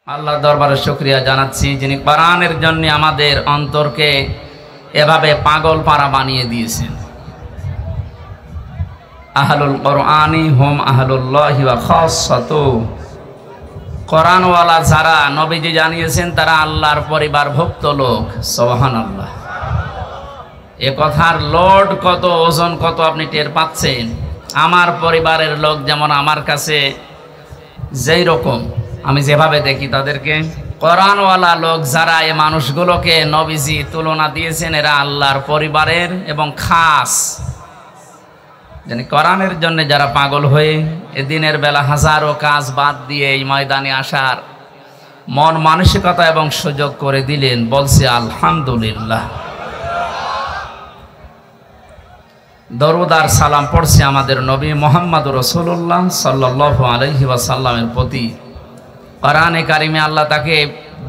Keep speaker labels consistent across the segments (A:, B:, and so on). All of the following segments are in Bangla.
A: আল্লাহ দরবারে শুকরিয়া জানাচ্ছি যিনি কোরআনের জন্য আমাদের অন্তরকে এভাবে পাগল পারা বানিয়ে দিয়েছেন। আহলুল কোরআনি হুম আহলুল্লাহি ওয়া খাসসাতু। কোরআনওয়ালা যারা নবীজি জানিয়েছেন তারা আল্লাহর পরিবারভুক্ত লোক। সুবহানাল্লাহ। এ কথার লোড কত, ওজন কত আপনি টের পাচ্ছেন। আমার পরিবারের লোক যেমন আমার কাছে যেই রকম আমি যেভাবে দেখি তাদেরকে, কোরআনওয়ালা লোক যারা এই মানুষগুলোকে নবীজি তুলনা দিয়েছেন এরা আল্লাহর পরিবারের এবং খাস জানি কোরআনের জন্য যারা পাগল হয়ে এ দিনের বেলা হাজারো কাজ বাদ দিয়ে এই ময়দানে আসার মন মানসিকতা এবং সুযোগ করে দিলেন, বলছে আলহামদুলিল্লাহ। দরুদ আর সালাম পড়ছে আমাদের নবী মুহাম্মদুর রাসূলুল্লাহ সাল্লাল্লাহু আলাইহি ওয়াসাল্লামের প্রতি। কোরআনে কারিমে আল্লাহ তাকে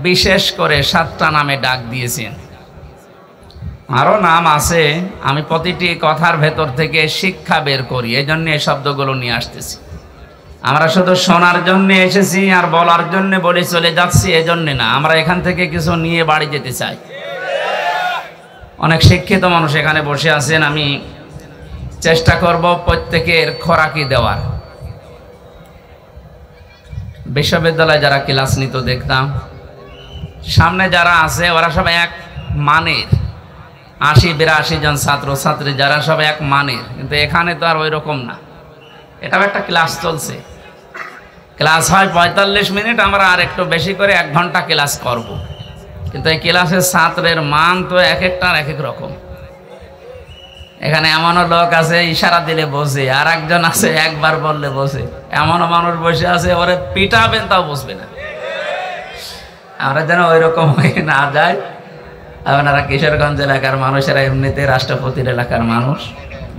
A: বিশেষ করে 7টা নামে ডাক দিয়েছেন। আরও নাম আছে, আমি প্রতিটি কথার ভেতর থেকে শিক্ষা বের করি, এই জন্য এই শব্দগুলো নিয়ে আসতেছি। আমরা শুধু শোনার জন্য এসেছি আর বলার জন্য বলে চলে যাচ্ছি এজন্য না, আমরা এখান থেকে কিছু নিয়ে বাড়ি যেতে চাই। অনেক শিক্ষিত মানুষ এখানে বসে আছেন, আমি চেষ্টা করব প্রত্যেকের খোরাকি দেওয়ার। বিশ্ববিদ্যালয়ে যারা ক্লাস নিত দেখতাম, সামনে যারা আছে ওরা সব এক মানের, 80-82 জন ছাত্র ছাত্রী যারা সব এক মানের, কিন্তু এখানে তো আর ওই রকম না। এটাও একটা ক্লাস চলছে, ক্লাস হয় 45 মিনিট, আমরা আর একটু বেশি করে 1 ঘন্টা ক্লাস করব, কিন্তু এই ক্লাসের ছাত্রের মান তো এক একটার এক এক রকম। এখানে এমনও লোক আছে ইশারা দিলে বোঝে, আর একজন আছে একবার বললে বোঝে। এমনও মানুষ বসে আছে ওরে পিটাবেন তাও বুঝবে না। আমরা যেন ওই রকম হয়ে না যায়। আপনারা কিশোরগঞ্জ এলাকার মানুষেরা এমনিতে রাষ্ট্রপতির এলাকার মানুষ,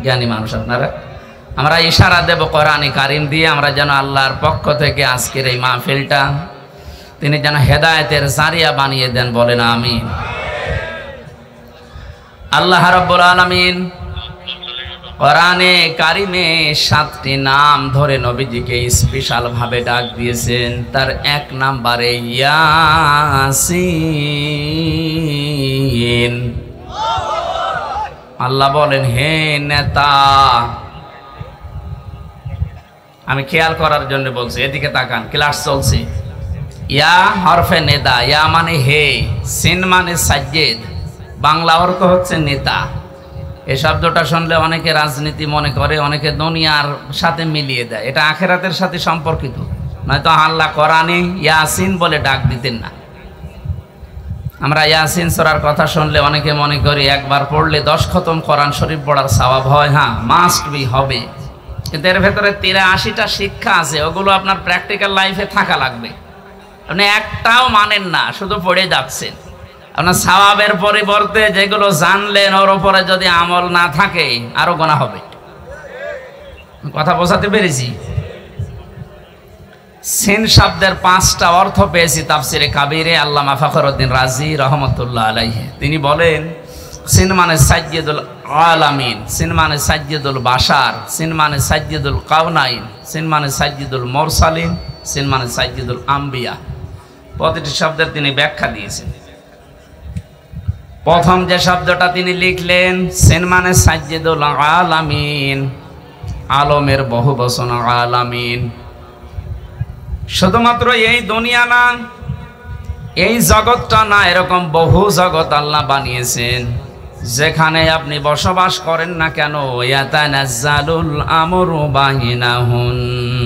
A: জ্ঞানী মানুষ আপনারা। আমরা ইশারা দেব কোরআনে কারিম দিয়ে, আমরা যেন আল্লাহর পক্ষ থেকে আজকের এই মাহফিলটা তিনি যেন হেদায়েতের জারিয়া বানিয়ে দেন, বলেন আমিন। আল্লাহ রাব্বুল আলামিন কোরআনে কারিমে 7টি নাম ধরে নবীজিকে স্পেশাল ভাবে ডাক দিয়েছেন। তার 1 নম্বরে ইয়াসিন। আল্লাহ বলেন, হে নেতা, আমি খেয়াল করার জন্য বলছি, এদিকে তাকান, ক্লাস চলছে। ইয়া হরফে নেদা, ইয়া মানে হে, সিন মানে সাজ্জেদ, বাংলা অর্থ হচ্ছে নেতা। এই শব্দটা শুনলে অনেকে রাজনীতি মনে করে, অনেকে দুনিয়ার সাথে মিলিয়ে দেয়, এটা আখেরাতের সাথে সম্পর্কিত। নয়তো আল্লাহ কোরআনে ইয়াসিন বলে ডাক দিতেন না। আমরা ইয়াসিন সূরার কথা শুনলে অনেকে মনে করি একবার পড়লে 10 খতম কোরআন শরীফ পড়ার সওয়াব হয়। হ্যাঁ, মাস্ট বি, হবে, কিন্তু এর ভেতরে 83টা শিক্ষা আছে, ওগুলো আপনার প্র্যাকটিক্যাল লাইফে থাকা লাগবে। আপনি একটাও মানেন না, শুধু পড়ে যাচ্ছেন। আপনার সওয়াবের পরিবর্তে যেগুলো জানলেন ওর উপরে যদি আমল না থাকে আরো গুনাহ হবে। কথা বোঝাতে পেরেছি? সিন শব্দের 5টা অর্থ পেয়েছি তাফসিরে কাবিরে আল্লামা ফখরুদ্দিন রাজি রহমতুল্লাহ আলাইহি। তিনি বলেন, সিন মানে সাজ্জিদুল আলামিন, সিন মানে সাজ্জিদুল বাশার, সিন মানে সাজ্জিদুল কাউনাইন, সিন মানে সাজ্জিদুল মুরসালিন, সিন মানে সাজ্জিদুল আম্বিয়া। প্রতিটি শব্দের তিনি ব্যাখ্যা দিয়েছেন। প্রথম যে শব্দটা তিনি লিখলেন, সিন মানে সাজ্জিদুল আলামিন, আলমের বহু বচন আলামিন। শুধুমাত্র এই দুনিয়া না, এই জগৎটা না, এরকম বহু জগৎ আল্লাহ বানিয়েছেন। যেখানে আপনি বসবাস করেন না কেন, ইয়াতানাজ্জালুল আমরু বাইনাহুন্না।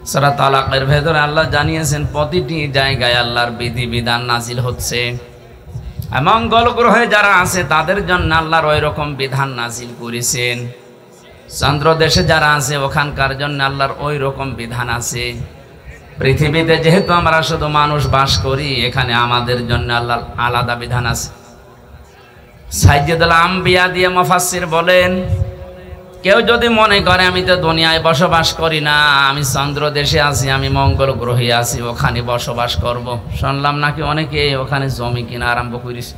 A: সূরা তালাকের ভেতরে আল্লাহ জানিয়েছেন প্রতিটি জায়গায় আল্লাহর বিধিবিধান নাজিল হচ্ছে। মঙ্গল গ্রহে যারা আছে তাদের জন্য আল্লাহর ওই রকম বিধান নাজিল করেছেন। চন্দ্র দেশে যারা আছে ওখানকার জন্য আল্লাহর ওই রকম বিধান আছে। পৃথিবীতে যেহেতু আমরা শুধু মানুষ বাস করি, এখানে আমাদের জন্য আল্লাহর আলাদা বিধান আছে। সাইয়্যিদুল আম্বিয়া দিয়ে মুফাসসির বলেন, কেউ যদি মনে করে আমি তো দুনিয়ায় বসবাস করি না, আমি চন্দ্র দেশে আছি, আমি মঙ্গল গ্রহে আছি, ওখানে বসবাস করব। শুনলাম নাকি অনেকে ওখানে জমি কিনা আরম্ভ করেছে।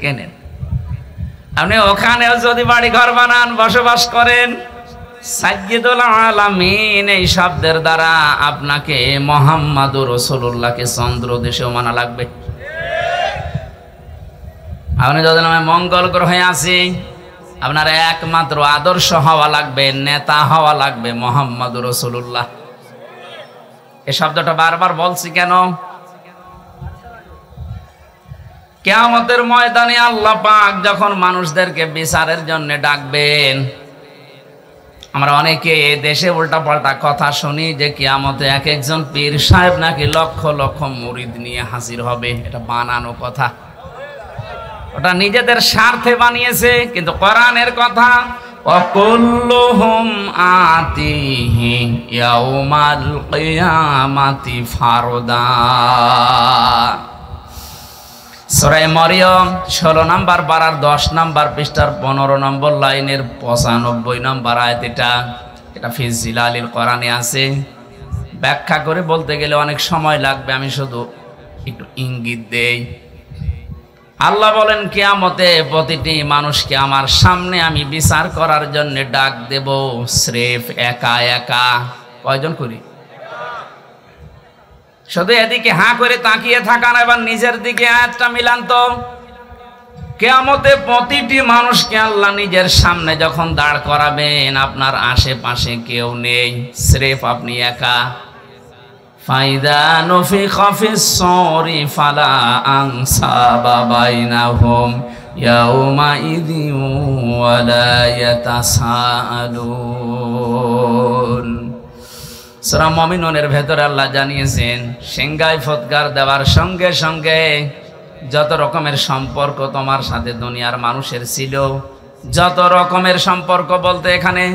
A: কেনেন, আপনি ওখানেও যদি বাড়ি ঘর বানান, বসবাস করেন, সাইয়্যিদুল আলামিন এই শব্দের দ্বারা আপনাকে মুহাম্মাদুর রাসূলুল্লাহকে চন্দ্র দেশেও মানা লাগবে। আপনি যদি আমি মঙ্গল গ্রহে আছি, আপনার একমাত্র আদর্শ হওয়া লাগবে, নেতা হওয়া লাগবে মুহাম্মাদুর রাসূলুল্লাহ। এই শব্দটা বারবার বলছি কেন? কিয়ামতের ময়দানে আল্লাহ পাক যখন মানুষদেরকে বিচারের জন্য ডাকবেন, আমরা অনেকে দেশে উল্টা পাল্টা কথা শুনি যে কিয়ামতে এক একজন পীর সাহেব নাকি লক্ষ লক্ষ মুরিদ নিয়ে হাজির হবে। এটা বানানো কথা, ওটা নিজেদের স্বার্থে বানিয়েছে। কিন্তু কোরআনের কথা, ওয়াকুল্লুহুম আতিহি ইয়াউমাল কিয়ামাতি ফারদা। সূরা মরিয়ম 16 নম্বর পারার 10 নম্বর পৃষ্ঠার 15 নম্বর লাইনের 95 নম্বর আয়াত। এটা ফি জিলালিল কোরআনে আছে। ব্যাখ্যা করে বলতে গেলে অনেক সময় লাগবে, আমি শুধু একটু ইঙ্গিত দেই। আল্লাহ বলেন কিয়ামতে প্রতিটি মানুষকে আমার সামনে আমি বিচার করার জন্য ডাক দেব, স্রেফ একা একা। কয়জন করি? শুধু এদিকে হাঁ করে তাকিয়ে থাকা না, এবার নিজের দিকে আয়াতটা মিলান তো। কিয়ামতে প্রতিটি মানুষকে আল্লাহ নিজের সামনে যখন দাঁড় করাবেন, আপনার আশেপাশে কেউ নেই, স্রেফ আপনি একা। ফাইদা নুফিখা ফিস-সূরি ফালা আনসাবা বাইনাহুম ইয়াউমা ইযিন ওয়ালা ইয়াতাসাআলুন। সূরা মুমিনুনের ভেতরে আল্লাহ জানিয়েছেন, সিংহায় ফৎকার দেওয়ার সঙ্গে সঙ্গে যত রকমের সম্পর্ক তোমার সাথে দুনিয়ার মানুষের ছিল, যত রকমের সম্পর্ক বলতে এখানে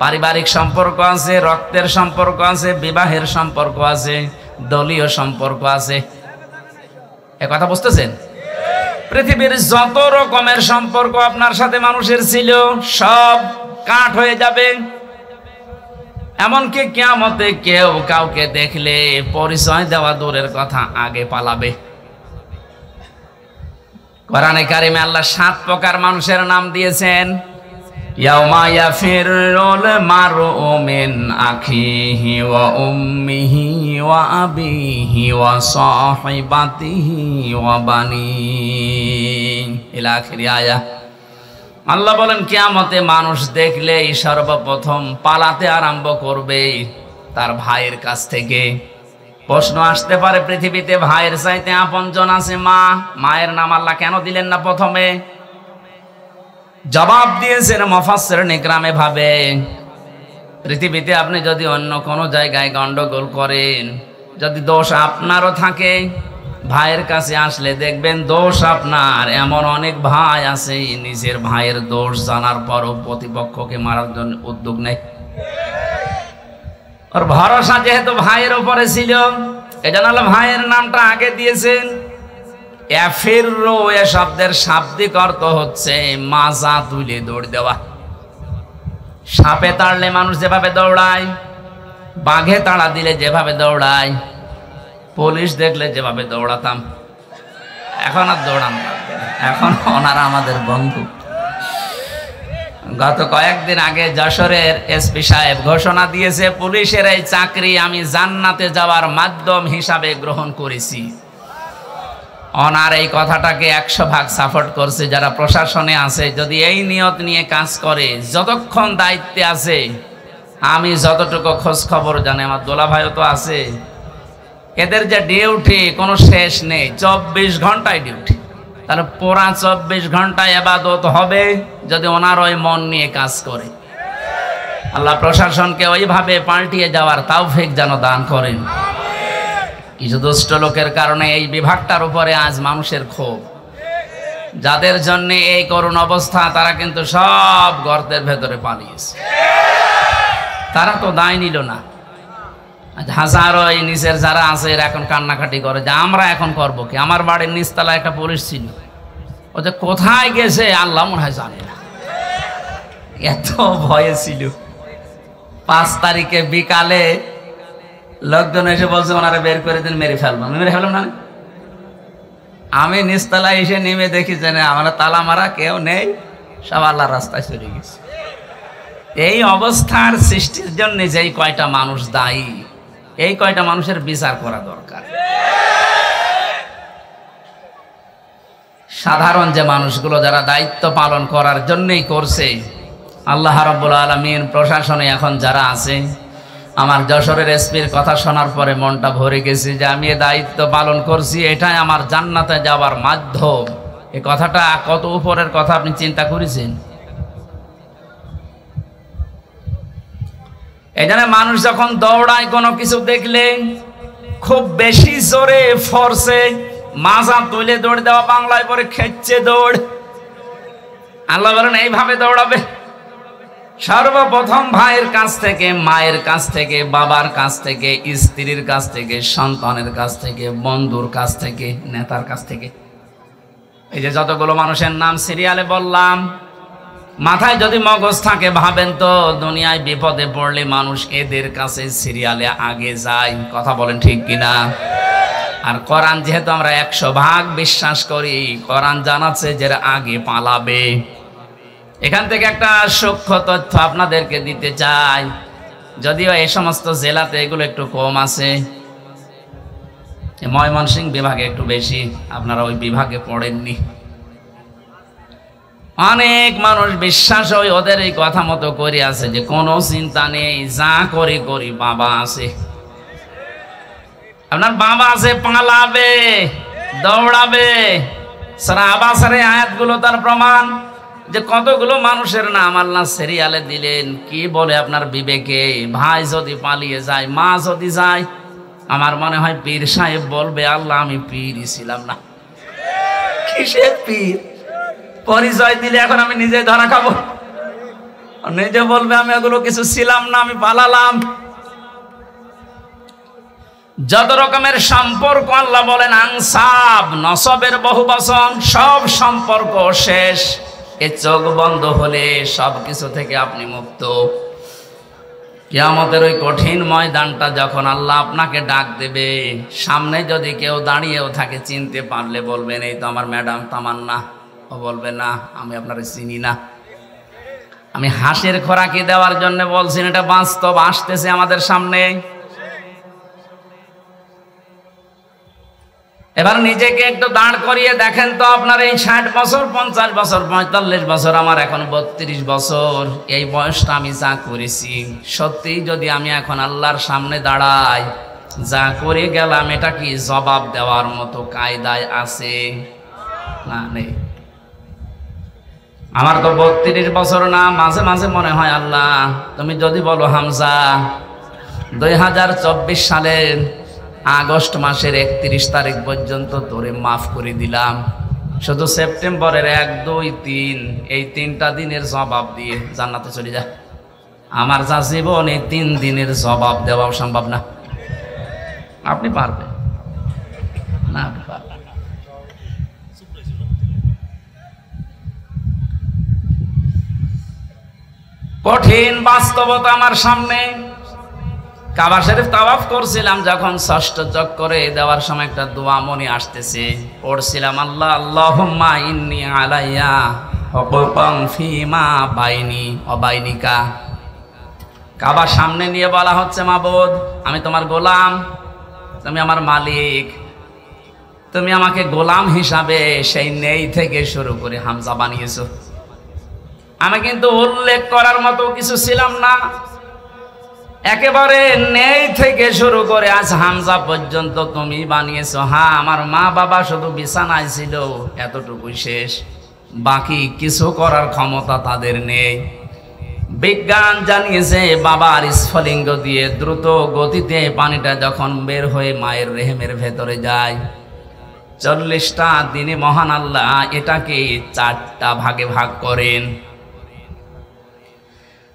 A: পারিবারিক সম্পর্ক আছে, রক্তের সম্পর্ক আছে, বিবাহের সম্পর্ক আছে, দলীয় সম্পর্ক আছে। এ কথা বুঝতেছেন? পৃথিবীর যত রকমের সম্পর্ক আপনার সাথে মানুষের ছিল সব কাট হয়ে যাবে। এমনকি কিয়ামতে কেউ কাউকে দেখলে পরিচয় দেওয়া দূরের কথা, আগে পালাবে। কোরআনে কারিমে আল্লাহ 7 প্রকার মানুষের নাম দিয়েছেন। ইয়াউমা ইয়াফিরুল মারউ মিন আখিহি ওয়া উম্মিহি ওয়া আবিহি ওয়া সাহিবাতিহি ওয়া বানিহি ইলা আখিরি আয়াত। আল্লাহ বলেন কিয়ামতে মানুষ দেখলেই সর্বপ্রথম পালাতে আরম্ভ করবে তার ভাইয়ের কাছ থেকে। প্রশ্ন আসতে পারে, পৃথিবীতে ভাইয়ের চাইতে আপনজন আছে মা, মায়ের নাম আল্লাহ কেন দিলেন না প্রথমে? জবাব দিয়েছেন মুফাসসিরিন ইকরামে ভাবে, পৃথিবীতে আপনি যদি অন্য কোনো জায়গায় গন্ডগোল করেন, যদি দোষ আপনারও থাকে, ভাইয়ের কাছে আসলে দেখবেন দোষ আপনার। এমন অনেক ভাই আছে নিজের ভাইয়ের দোষ জানার পরও প্রতিপক্ষকে মারার জন্য উদ্যোগ নেয়। ওর ভরসা যেহেতু ভাইয়ের উপরে ছিল, এজন্য আল্লাহ ভাইয়ের নামটা আগে দিয়েছেন। ইয়াফিরু এ শব্দের শাব্দিক অর্থ হচ্ছে মাজা তুলে দৌড় দেওয়া। সাপে তাড়লে মানুষ যেভাবে দৌড়ায়, বাঘে তাড়া দিলে যেভাবে দৌড়ায়, পুলিশ দেখলে যেভাবে দৌড়াতাম, এখন আর দৌড়ানো লাগবে না, এখন ওনারা আমাদের বন্ধু। গত কয়েকদিন আগে যশোরের এসপি সাহেব ঘোষণা দিয়েছে, পুলিশের এই চাকরি আমি জান্নাতে যাওয়ার মাধ্যম হিসাবে গ্রহণ করেছি। ওনার এই কথাটাকে 100 ভাগ সাপোর্ট করছে যারা প্রশাসনে আছে। যদি এই নিয়ত নিয়ে কাজ করে, যতক্ষণ দায়িত্বে আছে, আমি যতটুকু খোঁজ খবর জানি, আমার দোলা ভাইও তো আছে, এদের যে ডিউটি কোনো শেষ নেই, 24 ঘন্টায় ডিউটি। তাহলে পুরা 24 ঘন্টায় ইবাদত হবে যদি ওনার ওই মন নিয়ে কাজ করে। আল্লাহ প্রশাসনকে ওইভাবে পাল্টিয়ে যাওয়ার তৌফিক যেন দান করেন। কিছু দুষ্ট লোকের কারণে এই বিভাগটার উপরে আজ মানুষের ক্ষোভ। যাদের জন্য এই করুণ অবস্থা, তারা কিন্তু সব গর্তের ভেতরে পালিয়েছে। তারা তো দায় নিল না। হাজারো এই নিচের যারা আছে এরা এখন কান্নাকাটি করে যে আমরা এখন করবো কি। আমার বাড়ির নিচতলায় একটা পুলিশ ছিল, ও যে কোথায় গেছে আল্লাহ মনে হয় জানে না, এত ভয়ে ছিল। 5 তারিখে বিকালে লোকজন এসে বলছে ওনারা বের করে দিন, মেরে ফেললাম। মেরে ফেললাম না, আমি নিচতলায় এসে নেমে দেখি যে না, আমরা তালা মারা, কেউ নেই, সব আল্লাহর রাস্তায় চলে গেছে। এই অবস্থার সৃষ্টির জন্য যেই কয়টা মানুষ দায়ী, এই কয়টা মানুষের বিচার করা দরকার। সাধারণ যে মানুষগুলো যারা দায়িত্ব পালন করার জন্যই করছে, আল্লাহ রাব্বুল আলামিন প্রশাসনে এখন যারা আছে, আমার যশোরের এসপির কথা শোনার পরে মনটা ভরে গেছে যে আমি এই দায়িত্ব পালন করছি, এটাই আমার জান্নাতে যাওয়ার মাধ্যম। এই কথাটা কত উপরের কথা আপনি চিন্তা করেছেন? এই জন্য মানুষ যখন দৌড়ায় কোনো কিছু দেখলে খুব বেশি জোরে ফোর্সে মাজা তুলে দৌড় দেওয়া, বাংলায় পরে খেচ্ছে দৌড়। আল্লাহ বলেন এইভাবে দৌড়াবে। সর্বপ্রথম ভাইয়ের কাছ থেকে, মায়ের কাছ থেকে, বাবার কাছ থেকে, স্ত্রীর কাছ থেকে, সন্তানের কাছ থেকে, বন্ধুর কাছ থেকে, নেতার কাছ থেকে। এই যে যতগুলো মানুষের নাম সিরিয়ালে বললাম, মাথায় যদি মগজ থাকে ভাবেন তো দুনিয়ায় বিপদে পড়লে মানুষ এদের কাছে সিরিয়ালে আগে যায়। কথা বলেন ঠিক কিনা? আর কোরআন যেহেতু আমরা 100% বিশ্বাস করি, কোরআন জানাচ্ছে যে আগে পালাবে। এখান থেকে একটা সূক্ষ্ম তথ্য আপনাদেরকে দিতে চাই, যদিও এই সমস্ত জেলাতে এগুলো একটু কম আছে, ময়মনসিংহ বিভাগে একটু বেশি, আপনারা ওই বিভাগে পড়েননি। অনেক মানুষ বিশ্বাস হয় ওদের এই কথা মতো করে আছে যে কোনো চিন্তা নেই, যা করি করি, বাবা আছে। আপনার বাবা আছে, পালাবে, দৌড়াবে। সূরা আবাসের আয়াতগুলো তার প্রমাণ যে কতগুলো মানুষের নাম আল্লাহ সিরিয়ালে দিলেন। কি বলে আপনার বিবেকে? ভাই যদি পালিয়ে যায়, মা যদি যায়, আমার মনে হয় পীর সাহেব বলবে আল্লাহ আমি পীরই ছিলাম না। কিসের পীর? পরিচয় দিলে এখন আমি নিজে ধরা খাবো। নিজে বলবে আমি এগুলো কিছু ছিলাম না, আমি পালালাম। যত রকমের সম্পর্ক আল্লাহ বলেন আনসাব, নসবের বহু বচন, সব সম্পর্ক শেষ। এ চোখ বন্ধ হলে সব কিছু থেকে আপনি মুক্ত। কিয়ামতের ওই কঠিন ময়দানটা যখন আল্লাহ আপনাকে ডাক দেবে, সামনে যদি কেউ দাঁড়িয়েও থাকে, চিনতে পারলে বলবেন এই তো আমার ম্যাডাম তামান্না। ও বলবে না, আমি আপনার চিনি না। আমি হাসির খোরাকি দেওয়ার জন্য বলছি, এটা বাস্তব আসতেছে আমাদের সামনে। এবার নিজেকে একটু দাঁড় করিয়ে দেখেন তো, আপনার এই 60 বছর, 50 বছর, 45 বছর, আমার এখন 32 বছর, এই বয়সটা আমি যা করেছি, সত্যি যদি আমি এখন আল্লাহর সামনে দাঁড়াই, যা করে গেলাম এটা কি জবাব দেওয়ার মতো কায়দায় আছে? না, নেই। আমার তো 32 বছর না, মাঝে মাঝে মনে হয় আল্লাহ তুমি যদি বলো হামজা 2024 সালের আগস্ট মাসের 31 তারিখ পর্যন্ত তোরে মাফ করে দিলাম, শুধু সেপ্টেম্বরের 1, 2, 3 এই 3টা দিনের জবাব দিয়ে জান্নাতে চলে যা। আমার যা জীবন, এই 3 দিনের জবাব দেওয়া সম্ভব না। আপনি পারবেন না? আপনি পারবেন। কঠিন বাস্তবতা আমার সামনে। কাবা শরীফ তাওয়াফ করছিলাম যখন, 6ষ্ঠ চক্করে দেওয়ার সময় একটা দোয়া মনে আসতেছে, পড়ছিলাম আল্লাহ আল্লাহুম্মা ইন্নী আলাইয়া হুকুকান ফিমা বাইনি ওয়া বাইনিকা। কাবা সামনে নিয়ে বলা হচ্ছে মাবুদ আমি তোমার গোলাম, তুমি আমার মালিক, তুমি আমাকে গোলাম হিসাবে সেই নেই থেকে শুরু করে হামজা বানিয়েছো। আমি কিন্তু উল্লেখ করার মতো কিছু ছিলাম না, একেবারে নেই থেকে শুরু করে আজ হামজা পর্যন্ত তুমি বানিয়েছো। হ্যাঁ, আমার মা বাবা শুধু বিছানায় ছিল, এতটুকুই শেষ, বাকি কিছু করার ক্ষমতা তাদের নেই। বিজ্ঞান জানিয়েছে বাবার স্ফলিঙ্গ দিয়ে দ্রুত গতিতে পানিটা যখন বের হয়ে মায়ের রেহেমের ভেতরে যায়, 40টা দিনে মহান আল্লাহ এটাকে 4টা ভাগে ভাগ করেন।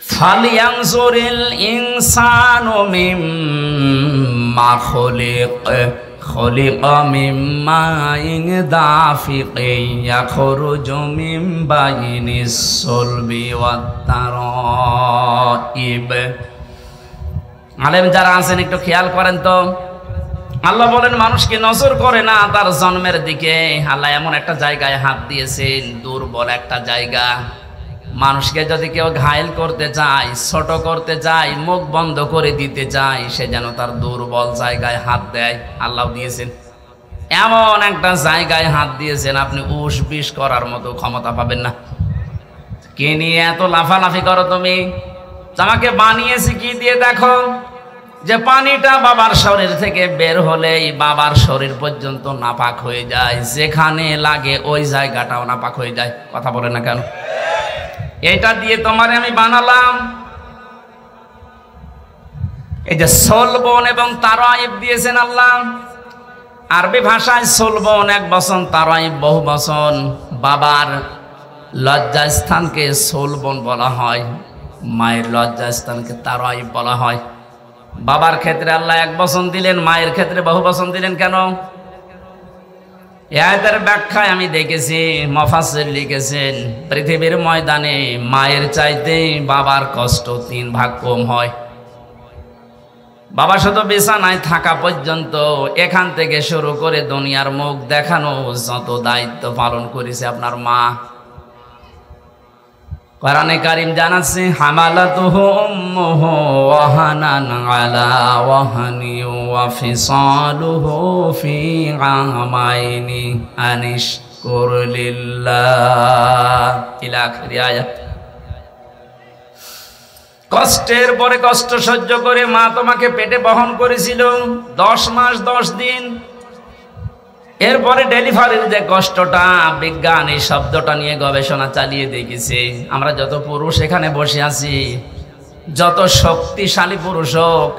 A: ফালিয়ানজুরিল ইনসানু মিম্মা খুলিকা মিম্মা দাফিকিন ইয়াখরুজু মিন বাইনিস সুলবি ওয়াত তারাইব। আলেম যারা আছেন একটু খেয়াল করেন তো, আল্লাহ বলেন মানুষকে নজর করে না তার জন্মের দিকে। আল্লাহ এমন একটা জায়গায় হাত দিয়েছেন, দুর্বল একটা জায়গা, মানুষকে যদি কেউ ঘায়েল করতে চায়, ছোট করতে চায়, মুখ বন্ধ করে দিতে চায়, সে যেন তার দুর্বল জায়গায় হাত দেয়। আল্লাহ দিয়েছেন এমন একটা জায়গায় হাত দিয়েছেন, আপনি উস বিষ করার মতো ক্ষমতা পাবেন না। কে নিয়ে এত লাফালাফি করো তুমি? আমাকে বানিয়েছি কি দিয়ে? দেখো যে পানিটা বাবার শরীর থেকে বের হলেই বাবার শরীর পর্যন্ত নাপাক হয়ে যায়, যেখানে লাগে ওই জায়গাটাও নাপাক হয়ে যায়। কথা বলে না কেন? এটা দিয়ে তোমারে আমি বানালাম। এই যে সোলবন এবং তারাইব দিয়েছেন আল্লাহ। আরবি ভাষায় সোলবন এক বচন, তারাইব বহু বচন। বাবার লজ্জাস্থানকে সোলবন বলা হয়, মায়ের লজ্জাস্থানকে তারাইব বলা হয়। বাবার ক্ষেত্রে আল্লাহ এক বচন দিলেন, মায়ের ক্ষেত্রে বহু বচন দিলেন কেন? এর ব্যাখ্যায় আমি দেখেছি মুফাসসির লিখেছেন, পৃথিবীর ময়দানে মায়ের চাইতে বাবার কষ্ট 3 ভাগ কম হয়। বাবা শুধু বিছানায় থাকা পর্যন্ত, এখান থেকে শুরু করে দুনিয়ার মুখ দেখানো যত দায়িত্ব পালন করেছে আপনার মা। কোরআনে কারীম জানাচ্ছে, হামালাতুহু উম্মুহু ওয়াহানান আলা ওয়াহানি ওয়া ফিসালুহু ফি আমাইনি আনিশকুর লিল্লাহ ইলা আখির আয়াত। কষ্টের পরে কষ্ট সহ্য করে মা তোমাকে পেটে বহন করেছিল 10 মাস 10 দিন। এরপরে ডেলিভারির যে কষ্টটা, বিজ্ঞান এই শব্দটা নিয়ে গবেষণা চালিয়ে দেখেছে। আমরা যত পুরুষ এখানে বসে আছি, যত শক্তিশালী পুরুষ হোক,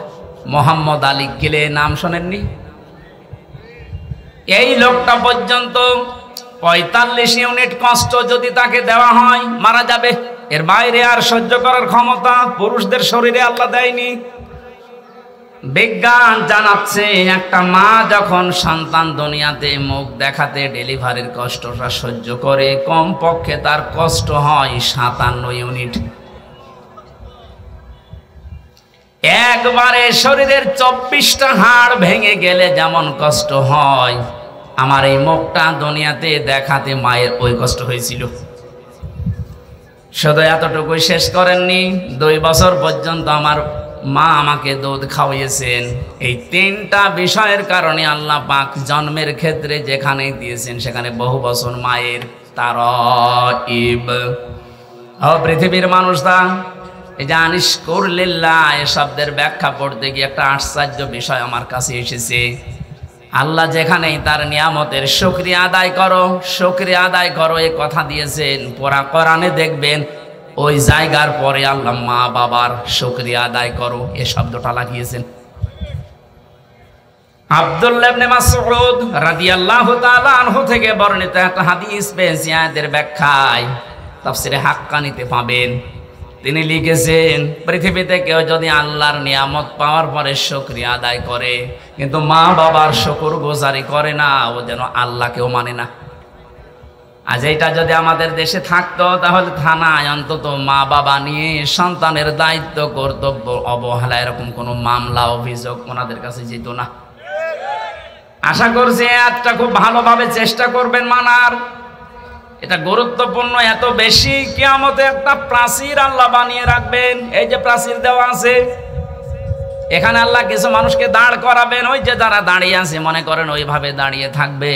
A: মোহাম্মদ আলী গিলে নাম শোনেননি? এই লোকটা পর্যন্ত 45 ইউনিট কষ্ট যদি তাকে দেওয়া হয় মারা যাবে। এর বাইরে আর সহ্য করার ক্ষমতা পুরুষদের শরীরে আল্লাহ দেয়নি। বিজ্ঞান জানাচ্ছে একটা মা যখন সন্তান দুনিয়াতে মুখ দেখাতে ডেলিভারির কষ্টটা সহ্য করে, কমপক্ষে তার কষ্ট হয় 57 ইউনিট। একবারে শরীরের 24টা হাড় ভেঙে গেলে যেমন কষ্ট হয়, আমার এই মুখটা দুনিয়াতে দেখাতে মায়ের ওই কষ্ট হয়েছিল। শুধু এতটুকুই শেষ করেননি, 2 বছর পর্যন্ত আমার মা আমাকে দুধ খাওয়িয়েছেন। এই 3টা বিষয়ের কারণে আল্লাহ পাক জন্মের ক্ষেত্রে যেখানে দিয়েছেন সেখানে বহু বছর মায়ের তারাইব। ও পৃথিবীর মানুষরা, এই যে আনিশকুর লিল্লাহ এই শব্দের ব্যাখ্যা পড়তে গিয়ে একটা আশ্চর্য বিষয় আমার কাছে এসেছে। আল্লাহ যেখানেই তার নিয়ামতের শুকরিয়া আদায় করো, শুকরিয়া আদায় করো এই কথা দিয়েছেন, পুরা কোরআনে দেখবেন ওই জায়গার পরে আল্লাহ মা বাবার শুকরিয়া আদায় করো এই শব্দটা লাগিয়েছেন। আব্দুল্লাহ ইবনে মাসউদ রাদিয়াল্লাহু তাআলা আনহু থেকে বর্ণিত একটা হাদিস পেয়েছি, আয়াতের ব্যাখ্যায় তাফসিরে হাক্কানিতে পাবেন। তিনি লিখেছেন, পৃথিবীতে কেউ যদি আল্লাহর নিয়ামত পাওয়ার পরে শুকরিয়া আদায় করে কিন্তু মা বাবার শুকরগুজারি করে না, ও যেন আল্লাহকেও মানে না। আজ এইটা যদি আমাদের দেশে থাকতো, তাহলে থানায় অন্তত মা বাবা নিয়ে সন্তানের দায়িত্ব কর্তব্য অবহেলা এরকম কোনো মামলা অভিযোগ ওনাদের কাছে যেত না। আশা করছি আজটা খুব ভালোভাবে চেষ্টা করবেন মানার। এটা গুরুত্বপূর্ণ এত বেশি, কিয়ামতে একটা প্রাচীর আল্লাহ বানিয়ে রাখবেন। এই যে প্রাচীর দেওয়া আছে, এখানে আল্লাহ কিছু মানুষকে দাঁড় করাবেন। ওই যে যারা দাঁড়িয়ে আছে মনে করেন ওইভাবে দাঁড়িয়ে থাকবে।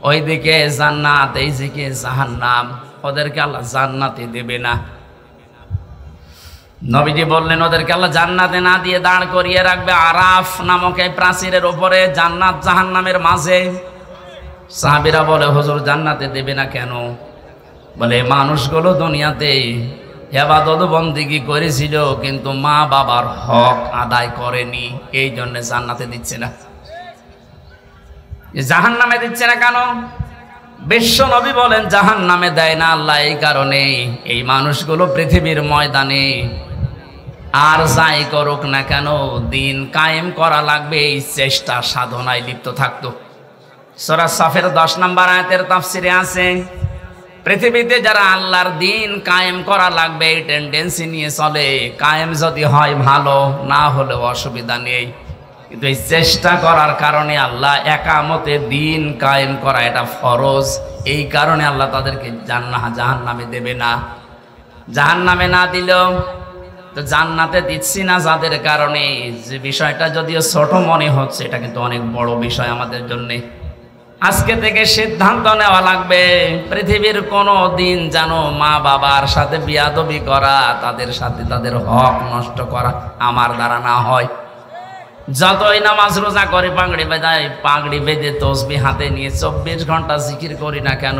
A: ওইদিকে জান্নাত, এইদিকে জাহান্নাম। ওদেরকে আল্লাহ জান্নাতে দেবে না। নবীজি বললেন ওদেরকে আল্লাহ জান্নাতে না দিয়ে দাঁড় করিয়ে রাখবে আরাফ নামক এই প্রাচীরের উপরে, জান্নাত জাহান্নামের মাঝে। সাহাবীরা বলে, হুজুর জান্নাতে দেবে না কেন? বলে মানুষগুলো দুনিয়াতে ইবাদত বন্দেগী করেছিল কিন্তু মা বাবার হক আদায় করেনি, এই জন্য জান্নাতে দিচ্ছে না। জাহান্নামে দিচ্ছে না কেন? বিশ্ব নবী বলেন জাহান্নামে দেয় না আল্লাহ এই কারণে, এই মানুষগুলো পৃথিবীর ময়দানে আর যাই করুক না কেন দিন কায়েম করা লাগবে, এই চেষ্টা সাধনায় লিপ্ত থাকতো। সূরা সাফের 10 নম্বর আয়াতের তাফসিরে আছে, পৃথিবীতে যারা আল্লাহর দিন কায়েম করা লাগবে এই টেন্ডেন্সি নিয়ে চলে, কায়েম যদি হয় ভালো, না হলে অসুবিধা নেই, কিন্তু এই চেষ্টা করার কারণে আল্লাহ একামতে দিন কায়েম করা এটা ফরজ, এই কারণে আল্লাহ তাদেরকে জাহান্নামে দেবে না। জাহান্নামে না দিলেও তো জান্নাতে দিচ্ছি না যাদের কারণে, যে বিষয়টা যদিও ছোট মনে হচ্ছে, এটা কিন্তু অনেক বড় বিষয় আমাদের জন্য। আজকে থেকে সিদ্ধান্ত নেওয়া লাগবে, পৃথিবীর কোনো দিন যেন মা বাবার সাথে বিয়াদবি করা, তাদের সাথে তাদের হক নষ্ট করা আমার দ্বারা না হয়। যতই নামাজ রোজা করে, পাগড়ি বেঁধে তসবি হাতে নিয়ে 24 ঘন্টা জিকির করি না কেন,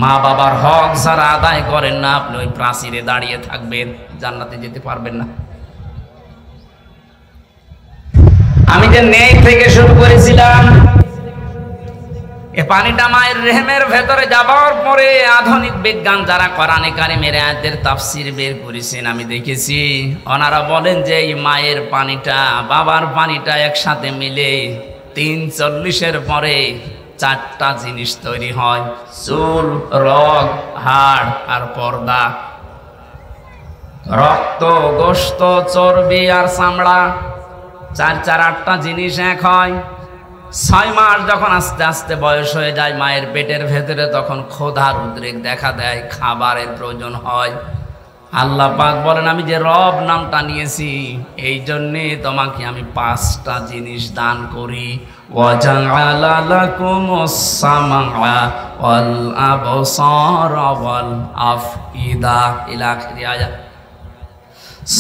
A: মা বাবার হক যারা আদায় করেন না, আপনি ওই প্রাচীরে দাঁড়িয়ে থাকবেন, জান্নাতে যেতে পারবেন না। আমি যে নেই থেকে শুরু করেছিলাম, এ পানিটা মায়ের রেহেমের ভেতরে যাবার পরে আধুনিক বিজ্ঞান যারা কোরআনে কারিমের আয়াতের তাফসীর বের করেছেন, আমি দেখেছি ওনারা বলেন যে এই মায়ের পানিটা বাবার পানিটা একসাথে মিলে 340-এর পরে 4টা জিনিস তৈরি হয়: চুল, রগ, হাড় আর পর্দা। রক্ত, গোশত, চর্বি আর চামড়া, 8টা জিনিস এক হয়। 6 মাস যখন আস্তে আস্তে বয়স হয়ে যায় মায়ের পেটের ভেতরে, তখন ক্ষুধার উদ্রেক দেখা দেয়, খাবারের প্রয়োজন হয়। আল্লাহ পাক বলেন, আমি যে রব নামটা নিয়েছি এই জন্যে তোমাকে আমি 5টা জিনিস দান করি। ওয়াজআলা লাকুমুস সামআ ওয়াল আবসারা ওয়াল আফইদা ইলা আখিরি আয়াত।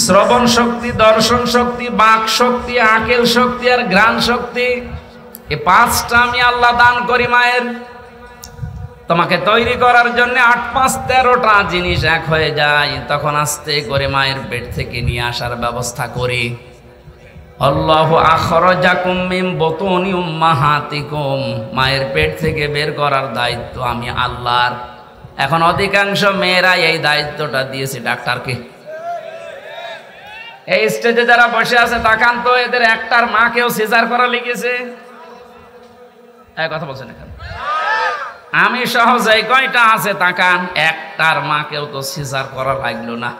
A: শ্রবণ শক্তি, দর্শন শক্তি, বাক শক্তি, আকেল শক্তি আর ঘ্রাণ শক্তি, এই 5টা আমি আল্লাহ দান করি মায়ের। তোমাকে তৈরি করার জন্য 8 5 13টা জিনিস এক হয়ে যায়, তখন আস্তে করে মায়ের পেট থেকে নিয়ে আসার ব্যবস্থা করি। আল্লাহু আখরাজাকুম মিন বুতুনি উম্মাহাতিকুম, মায়ের পেট থেকে বের করার দায়িত্ব আমি আল্লাহর। এখন অধিকাংশ মেয়েরা এই দায়িত্বটা দিয়েছে ডাক্তারকে। এই স্টেজে যারা বসে আছে তাকান তো, এদের একটার মাকেও সিজার করা লিখেছে। কথা বলছেন এখন? আমি সহজে কয়টা আছে তাকান, একটার মাকেও তো সিজার করা লাগলো না।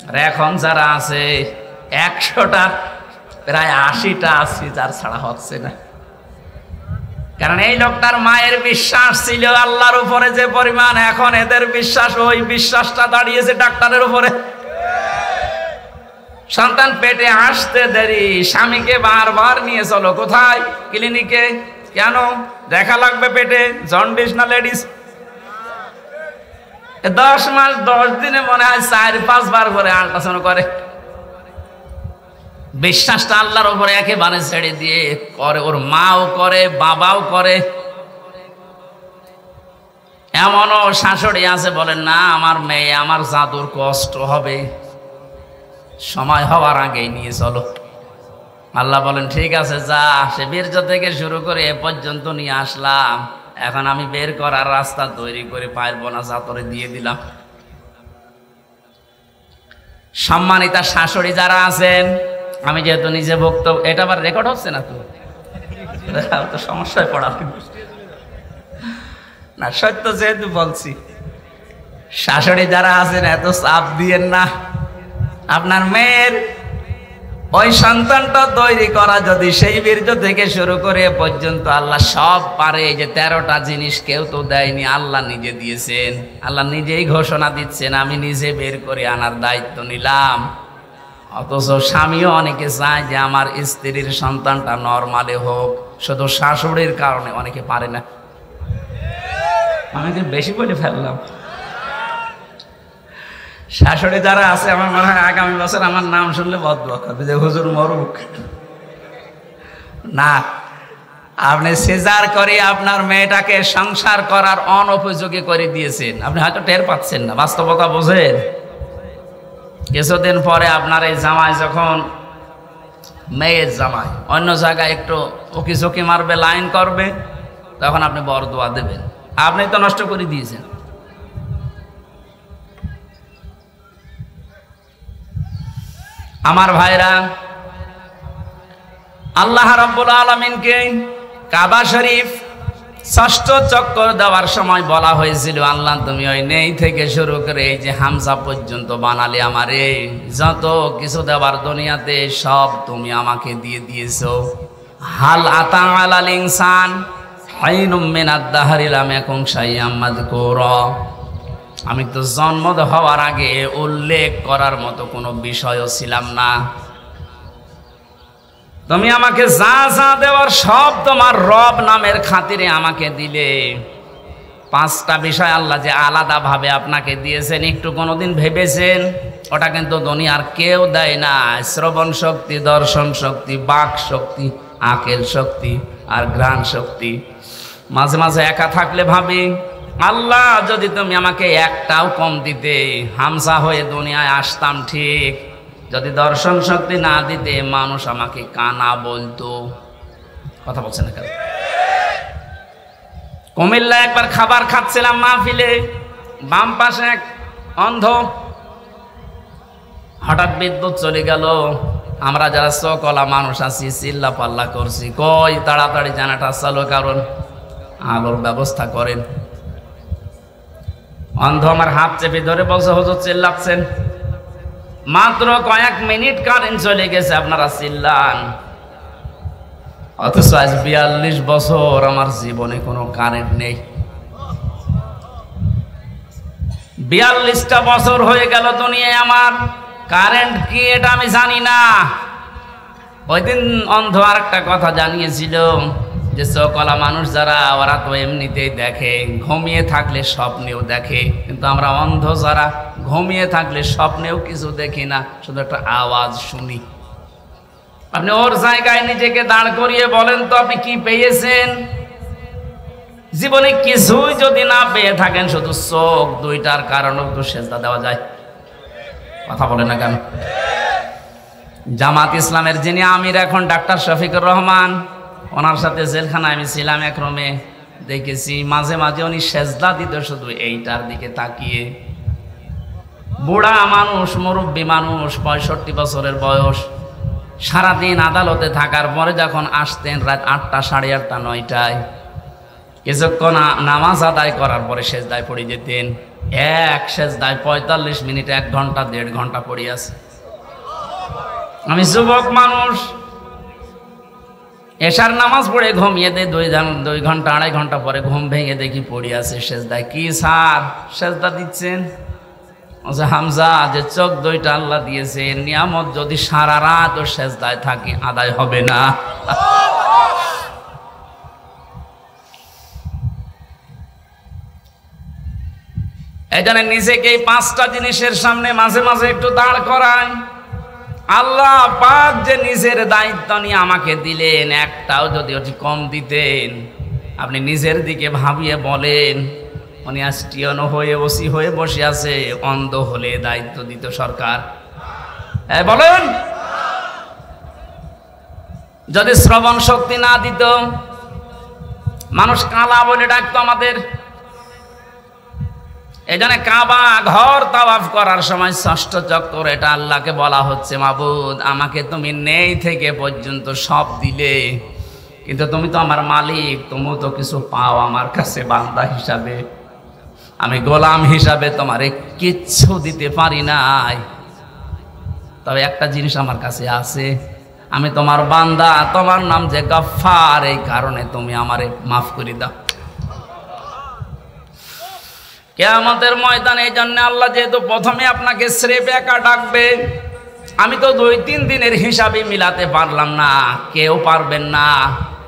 A: আর এখন যারা আছে 100টার প্রায় 80টা সিজার ছাড়া হচ্ছে না। কারণ এই লোকটার মায়ের বিশ্বাস ছিল আল্লাহর উপরে যে পরিমাণ, এখন এদের বিশ্বাস, ওই বিশ্বাসটা দাঁড়িয়েছে ডাক্তারের উপরে। সন্তান পেটে আসতে দেরি, স্বামীকে বারবার নিয়ে চলো কোথায়? ক্লিনিকে। কেন? দেখা লাগবে পেটে জন্ডিস না লেডিস। 10 মাস 10 দিনে মনে হয় 4-5 বার করে আল্ট্রাসাউন্ড করে। বিশ্বাসটা আল্লাহর উপরে একেবারে ছেড়ে দিয়ে করে, ওর মাও করে, বাবাও করে। এমনও শাশুড়ি আছে বলেন না, আমার মেয়ে, আমার জাদুর কষ্ট হবে, সময় হওয়ার আগেই নিয়ে চলো। আল্লাহ বলেন ঠিক আছে যা, সে বীর্য থেকে শুরু করে এ পর্যন্ত নিয়ে আসলাম, এখন আমি বের করার রাস্তা তৈরি করে পারবো না, চাতরে দিয়ে দিলাম। সম্মানিতা শাশুড়ি যারা আছেন, আমি যেহেতু নিজে বক্তব্য, এটা আবার রেকর্ড হচ্ছে না তো সমস্যায় পড়াবেন না, সত্য যেহেতু বলছি। শাশুড়ি যারা আছেন এত চাপ দিয়েন না। আপনার মেয়ের ওই সন্তানটা তৈরি করা যদি সেই বীর্য থেকে শুরু করে পর্যন্ত আল্লাহ সব পারে, এই যে 13টা জিনিস কেউ তো দেয়নি, আল্লাহ নিজে দিয়েছেন। আল্লাহ নিজেই ঘোষণা দিচ্ছেন, আমি নিজে বের করে আনার দায়িত্ব নিলাম। অথচ স্বামীও অনেকে চায় যে আমার স্ত্রীর সন্তানটা নরমালে হোক, শুধু শাশুড়ির কারণে অনেকে পারে না। আমি কি বেশি বলে ফেললাম? শাশুড়ি যারা আছে, আমার মনে হয় আগামী বছর আমার নাম শুনলে বদদোয়া করবে যে হুজুর মরুক না। আপনি সিজার করে আপনার মেয়েটাকে সংসার করার অনুপযোগী করে দিয়েছেন, আপনি হয়তো টের পাচ্ছেন না, বাস্তবতা বোঝেন। কিছুদিন পরে আপনার এই জামাই, যখন মেয়ের জামাই অন্য জায়গায় একটু উকি ঝুঁকি মারবে, লাইন করবে, তখন আপনি বরদোয়া দেবেন। আপনি তো নষ্ট করে দিয়েছেন। আমার ভাইরা, আল্লাহ রাব্বুল আলামিনকে কাবা শরীফ 6ষ্ঠ চক্কর দেওয়ার সময় বলা হয়েছিল, আল্লাহ তুমি ওই নেই থেকে শুরু করে এই যে হামজা পর্যন্ত বানালে আমারে, যত কিছু দেওয়ার দুনিয়াতে সব তুমি আমাকে দিয়ে দিয়েছো। হাল আতা আলাল ইনসান হাইনুম মিনাদ দাহরি লাম ইয়াকুন শাইআম মাযকুরা। আমি তো জন্ম হওয়ার আগে উল্লেখ করার মতো কোনো বিষয়ও ছিলাম না। তুমি আমাকে যা যা দেওয়ার সব তোমার রব নামের খাতিরে আমাকে দিলে। 5টা বিষয় আল্লাহ যে আলাদাভাবে আপনাকে দিয়েছেন, একটু কোনোদিন ভেবেছেন? ওটা কিন্তু দুনিয়ার কেউ দেয় না। শ্রবণ শক্তি, দর্শন শক্তি, বাক শক্তি, আকেল শক্তি আর ঘ্রাণ শক্তি। মাঝে মাঝে একা থাকলে ভাবি, আল্লাহ যদি তুমি আমাকে একটাও কম দিতে, হামসা হয়ে দুনিয়ায় আসতাম ঠিক। যদি দর্শন শক্তি না দিতে, মানুষ আমাকে কানা বলতো। কথা বলছে না কেন? কুমিল্লা একবার খাবার খাচ্ছিলাম মাহফিলে, বাম পাশে এক অন্ধ, হঠাৎ বিদ্যুৎ চলে গেল। আমরা যারা চকলা মানুষ আছি চিল্লা পাল্লা করছি, কই তাড়াতাড়ি জানাটা চালু, কারণ আলোর ব্যবস্থা করেন। অন্ধ আমার হাত চেপে ধরে বলছে, হুজুর চিল্লাচ্ছেন, মাত্র কয়েক মিনিট কারেন্ট চলে গেছে, আপনারা চিল্লান। অথচ আজ 42 বছর আমার জীবনে কোনো কারেন্ট নেই। 42টা বছর হয়ে গেল দুনিয়ায়, আমার কারেন্ট কি এটা আমি জানি না। ওই দিন অন্ধ আর একটা কথা জানিয়েছিল যে চকলা মানুষ যারা, ওরা তো এমনিতেই দেখে, ঘুমিয়ে থাকলে স্বপ্নেও দেখে, কিন্তু আমরা অন্ধ যারা ঘুমিয়ে থাকলে স্বপ্নেও কিছু দেখি না, শুধু একটা আওয়াজ শুনি। আপনি ওর জায়গায় নিজেকে দাঁড় করিয়ে বলেন তো, আপনি কি পেয়েছেন? জীবনে কিছুই যদি না পেয়ে থাকেন, শুধু চোখ দুইটার কারণেও তো সেজদা দেওয়া যায়। কথা বলে না কেন? জামাত ইসলামের যিনি আমির এখন ডাক্তার শফিকুর রহমান, ওনার সাথে জেলখানায় আমি ছিলাম, এক রুমে দেখেছি মাঝে মাঝে উনি সেজদা দিত শুধু এইটার দিকে তাকিয়ে। বুড়া মানুষ, মুরব্বী মানুষ, 65 বছরের বয়স, সারাদিন আদালতে থাকার পরে যখন আসতেন রাত 8টা, 8:30, 9টায়, কিছুক্ষণ নামাজ আদায় করার পরে সেজদায় পড়ে যেতেন। এক সেজদায় 45 মিনিট, 1 ঘন্টা, 1.5 ঘন্টা পড়ে আছে। আমি যুবক মানুষ, এশার নামাজ পড়ে ঘুমিয়ে দেয়, 2 ঘন্টা 2.5 ঘন্টা পরে ঘুম ভেঙে দেখি পড়ে আছে সেজদায়। কি স্যার সেজদা দিচ্ছেন? হামজা, যে চোখ দুইটা আল্লাহ দিয়েছে, নিয়ামত যদি সারা রাত ও সেজদায় থাকে, আদায় হবে না। এই জন্য নিজেকে এই 5টা জিনিসের সামনে মাঝে মাঝে একটু দাঁড় করায়। আল্লাহ পাক যে নিজের দায়িত্ব নিয়ে আমাকে দিলেন, একটাও যদি ওটি কম দিতেন, আপনি নিজের দিকে ভাবিয়ে বলেন, উনি আজ টিয়নো হয়ে ওসি হয়ে বসে আছে, অন্ধ হলে দায়িত্ব দিত সরকার? বলেন, যদি শ্রবণ শক্তি না দিত, মানুষ কালা বলে ডাকতো আমাদের। এই জন্য কাবা ঘর তাওয়াফ করার সময় 6ষ্ঠ চক্কর, এটা আল্লাহকে বলা হচ্ছে, মাবুদ আমাকে তুমি নেই থেকে পর্যন্ত সব দিলে, কিন্তু তুমি তো আমার মালিক, তুমিও তো কিছু পাও আমার কাছে বান্দা হিসাবে। আমি গোলাম হিসাবে তোমারে কিচ্ছু দিতে পারি নাই, তবে একটা জিনিস আমার কাছে আছে, আমি তোমার বান্দা, তোমার নাম যে গফফার, এই কারণে তুমি আমারে মাফ করে দাও। কিয়ামতের ময়দানে এই জন্য আল্লাহ যেহেতু প্রথমে আপনাকে স্রেফ একা ডাকবে, আমি তো 2-3 দিনের হিসাবে মিলাতে পারলাম না, কেউ পারবেন না,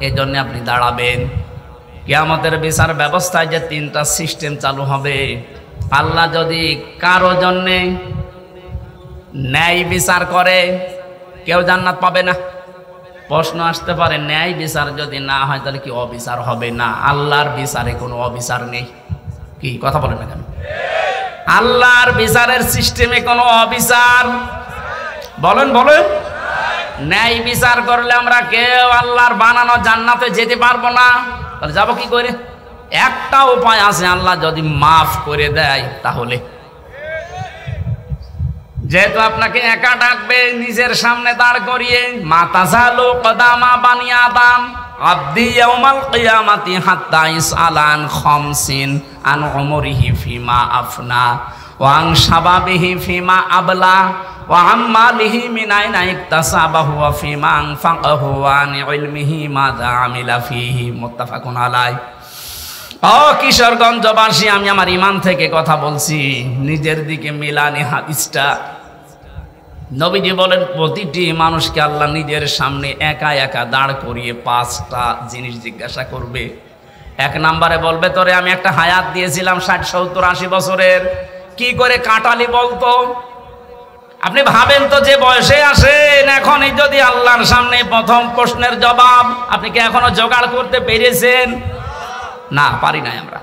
A: এই জন্য আপনি দাঁড়াবেন। কিয়ামতের বিচার ব্যবস্থায় যে 3টা সিস্টেম চালু হবে, আল্লাহ যদি কারো জন্যে ন্যায় বিচার করে, কেউ জান্নাত পাবে না। প্রশ্ন আসতে পারে, ন্যায় বিচার যদি না হয় তাহলে কি অবিচার হবে না? আল্লাহর বিচারে কোনো অবিচার নেই। কি কথা বলেন না কেন? আল্লাহর বিচারের সিস্টেমে কোনো অবিচার, বলেন বলেন। ন্যায় বিচার করলে আমরা কেউ আল্লাহর বানানো জান্নাতে যেতে পারবো না, তাহলে যাবো কি করে? একটা উপায় আছে, আল্লাহ যদি মাফ করে দেয় তাহলে। যেহেতু আপনাকে একা ডাকবে, নিজের সামনে দাঁড় করিয়ে, মাতাজালু কদামা বানি আদম আব্দি ইয়াউমাল কিয়ামাতি হাত্তা ইসআলান খামসিন আন উমরিহি ফিমা আফনা ওয়া আন শাবাবিহি ফিমা আবলা ওয়া আম্মালিহি মিন আইনা ইকতাসাবাহু ওয়া ফিমা আনফাকাহু ওয়া আন ইলমিহি মাযা আমিলা ফিহি। মুত্তাফাকুন আলাইহি। ও কিশোরগঞ্জবাসী, আমি আমার ইমান থেকে কথা বলছি, নিজের দিকে মিলানি হাদিসটা। নবীজি বলেন প্রতিটি মানুষকে আল্লাহ নিজের সামনে একা একা দাঁড় করিয়ে 5টা জিনিস জিজ্ঞাসা করবে। 1 নম্বরে বলবে, তোরে আমি একটা হায়াত দিয়েছিলাম 60, 70, 80 বছরের, কি করে কাটালি বলতো? আপনি ভাবেন তো যে বয়সে আসেন, এখনই যদি আল্লাহর সামনে প্রথম প্রশ্নের জবাব আপনি কি এখনো জোগাড় করতে পেরেছেন? না, পারি নাই আমরা।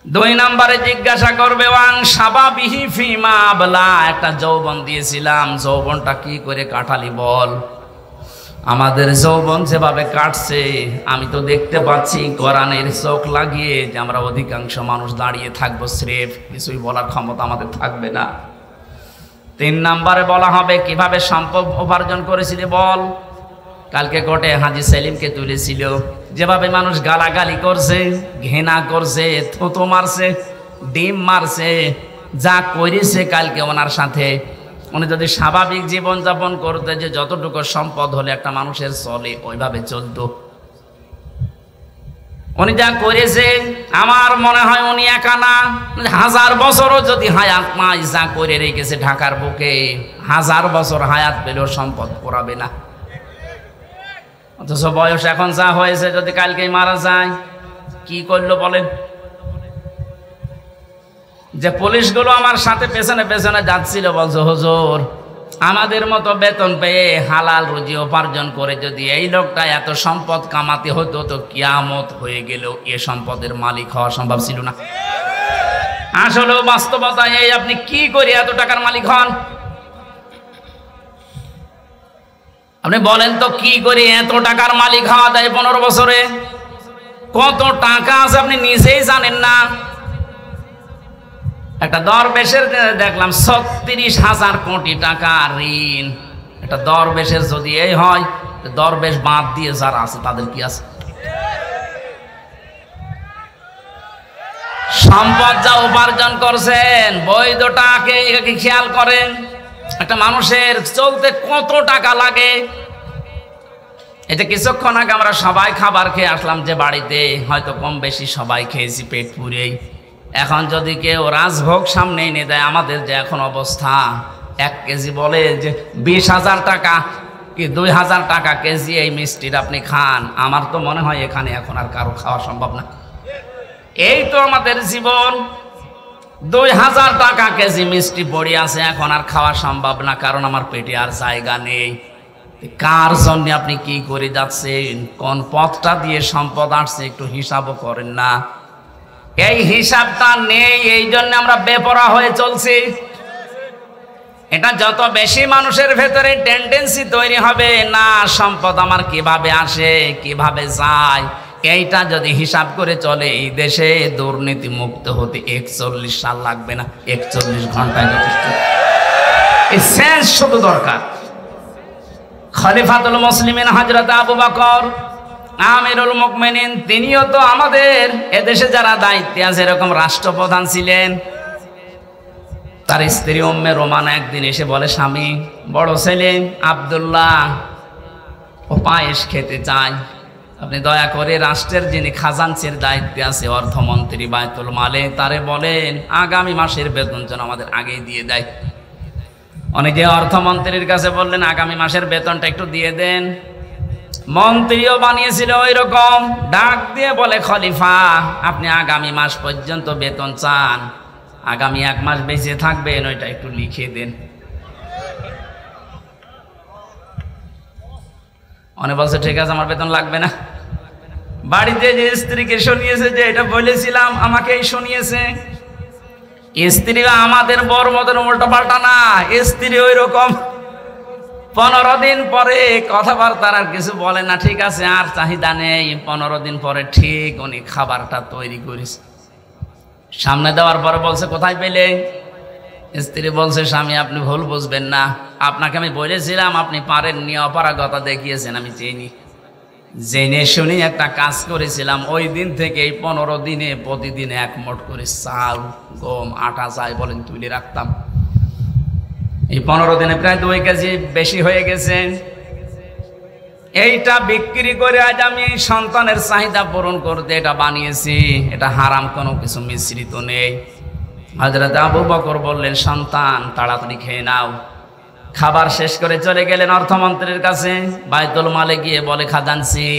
A: 2 নম্বরে জিজ্ঞাসা করবে ওয়াং শাবাবিহি ফিমা আবলা, একটা যৌবন দিয়েছিলাম, যৌবনটা কি করে কাটালি বল। আমাদের যৌবন যেভাবে কাটছে আমি তো দেখতে পাচ্ছি কোরআনের চোখ লাগিয়ে যে আমরা অধিকাংশ মানুষ দাঁড়িয়ে থাকবো, স্রেফ কিছুই বলার ক্ষমতা আমাদের থাকবে না। 3 নম্বরে বলা হবে কিভাবে সম্পদ উপার্জন করেছিলি বল। কালকে কোর্টে হাজী সেলিমকে তুলেছিল, যেভাবে মানুষ গালাগালি করছে, ঘৃণা করছে, থুতু মারছে, ডিম মারছে, যা করেছে কালকে ওনার সাথে, উনি যদি স্বাভাবিক জীবন যাপন করতে, যে যতটুকু সম্পদ হলে একটা মানুষের চলে ওইভাবে চলতো, উনি যা করেছে আমার মনে হয় উনি একা না, 1000 বছরও যদি হায়াত নাই, যা করে রেখেছে ঢাকার বুকে, 1000 বছর হায়াত পেলেও সম্পদ করাবে না। অথচ বয়স এখন যা হয়েছে, যদি কালকেই মারা যায় কি করলো বলেন? যে পুলিশগুলো আমার সাথে পেছনে পেছনে যাচ্ছিল, বলছে হুজুর আমাদের মতো বেতন পেয়ে হালাল রুজি উপার্জন করে যদি এই লোকটা এত সম্পদ কামাতে হতো তো কিয়ামত হয়ে গেল, এ সম্পদের মালিক হওয়া সম্ভব ছিল না। আসলে বাস্তবতা এই, আপনি কি করে এত টাকার মালিক হন? আপনি বলেন তো কি করে এত টাকার মালিক হওয়া যায় 15 বছরে? কত টাকা আছে আপনি নিজেই জানেন না। একটা দরবেশের দেখলাম 36,000 কোটি টাকা ঋণ। একটা দরবেশের যদি এই হয়, দরবেশ বাদ দিয়ে যারা আছে তাদের কি আছে? সম্পদ যা উপার্জন করছেন, বৈধটাকে খেয়াল করেন। একটা মানুষের চলতে কত টাকা লাগে। এই যে কিছুক্ষণ আগে আমরা সবাই খাবার খেয়ে আসলাম, যে বাড়িতে হয়তো কম বেশি সবাই খেয়েছি পেট পুরেই। এখন যদি কেউ রাজভোগ সামনে এনে দেয়, আমাদের যে এখন অবস্থা, 1 কেজি বলে যে 20,000 টাকা কি 2,000 টাকা কেজি এই মিষ্টির আপনি খান, আমার তো মনে হয় এখানে এখন আর কারো খাওয়া সম্ভব না। এই তো আমাদের জীবন, 2,000 টাকা কেজি মিষ্টি পড়ে আছে, এখন আর খাওয়া সম্ভব না, কারণ আমার পেটে আর জায়গা নেই। কার জন্য আপনি কি করে যাচ্ছেন, কোন পথটা দিয়ে সম্পদ আসছে একটু হিসাবও করেন না। এই হিসাবটা নেই, এই জন্য আমরা বেপরোয়া হয়ে চলছি। এটা যত বেশি মানুষের ভেতরে টেন্ডেন্সি তৈরি হবে, না সম্পদ আমার কিভাবে আসে কিভাবে যায়, এইটা যদি হিসাব করে চলে, এই দেশে দুর্নীতি মুক্ত হতে 41 সাল লাগবে না, 41 ঘন্টায় যথেষ্ট। এই সেন্স শুধু দরকার। খলিফাতুল মুসলিমিন হযরত আবু বকর আমিরুল মুমিনিন, তিনিও তো আমাদের এদেশে যারা দায়িত্বে আছে এরকম রাষ্ট্রপ্রধান ছিলেন। তার স্ত্রী উম্মে রোমানা একদিন এসে বলে, স্বামী বড় ছেলে আব্দুল্লাহ ও পায়েস খেতে চায়, আপনি দয়া করে রাষ্ট্রের যিনি খাজানচির দায়িত্বে আছে, অর্থমন্ত্রী বায়তুল মালে, তারে বলেন আগামী মাসের বেতন যেন আমাদের আগেই দিয়ে দেয়। অনেকে অর্থমন্ত্রীর কাছে বললেন আগামী মাসের বেতনটা একটু দিয়ে দেন। মন্ত্রীও বানিয়েছিল ওই রকম, ডাক দিয়ে বলে, খলিফা আপনি আগামী মাস পর্যন্ত বেতন চান, আগামী 1 মাস বেঁচে থাকবেন, ওইটা একটু লিখে দেন। অনেক বলছে ঠিক আছে আমার বেতন লাগবে না। বাড়িতে যে স্ত্রীকে শুনিয়েছে যে এটা বলেছিলাম, আমাকেই শুনিয়েছে। স্ত্রী আমাদের বর মতের উল্টো পাল্টা না, স্ত্রী ওই রকম 15 দিন পরে কথাবার্তা আর কিছু বলে না, ঠিক আছে আর চাহিদা নেই। 15 দিন পরে ঠিক উনি খাবারটা তৈরি করেছে, সামনে দেওয়ার পরে বলছে কোথায় পেলে? স্ত্রী বলছে, স্বামী আপনি ভুল বুঝবেন না, আপনাকে আমি বলেছিলাম আপনি পারেননি, অপারগতা দেখিয়েছেন, আমি চিনি, জেনে শুনি একটা কাজ করেছিলাম। ওই দিন থেকে এই 15 দিনে প্রতিদিন 1 মুঠ করে চাল গম আটা যাই বলেন তুলে রাখতাম। এই 15 দিনে প্রায় 2 কেজি বেশি হয়ে গেছে। এইটা বিক্রি করে আজ আমি সন্তানের চাহিদা পূরণ করতে এটা বানিয়েছি, এটা হারাম কোনো কিছু মিশ্রিত নেই। হযরত আবু বকর বললেন, সন্তান তাড়াতাড়ি খেয়ে নাও। খাবার শেষ করে চলে গেলেন অর্থমন্ত্রীর কাছে। বাইতুল মালে গিয়ে বলে, খাজানচি,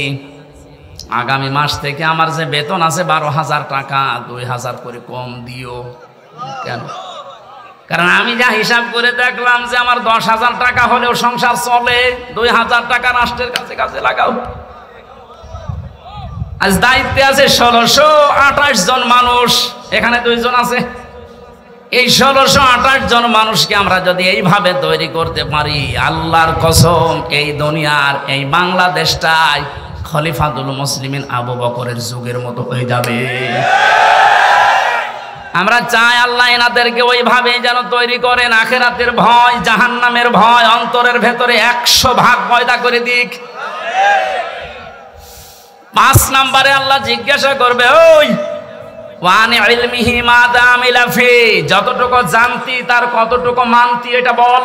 A: আগামী মাস থেকে আমার যে বেতন আছে 12,000 টাকা 2,000 করে কম দিও। কেন? কারণ আমি যা হিসাব করে দেখলাম যে আমার 10,000 টাকা হলেও সংসার চলে, 2,000 টাকা রাষ্ট্রের কাছে কাছে লাগাও। আজ দায়িত্বে আছে 1628 জন মানুষ, এখানে 2 জন আছে। এই 1628 জন মানুষকে আমরা যদি এইভাবে তৈরি করতে পারি, আল্লাহর কসম এই দুনিয়ার এই বাংলাদেশটাই খলিফাতুল মুসলিমিন আবু বকরের যুগের মতো হয়ে যাবে। আমরা চাই আল্লাহ এনাদেরকে ওইভাবে যেন তৈরি করেন, আখিরাতের ভয়, জাহান্নামের ভয় অন্তরের ভেতরে 100 ভাগ পয়দা করে দিক। 5 নম্বরে আল্লাহ জিজ্ঞাসা করবে, ওই ওয়ানি ইলমিহি মাযা আমিলা ফি, যতটুকু জানতি তার কতটুকু মানতি এটা বল।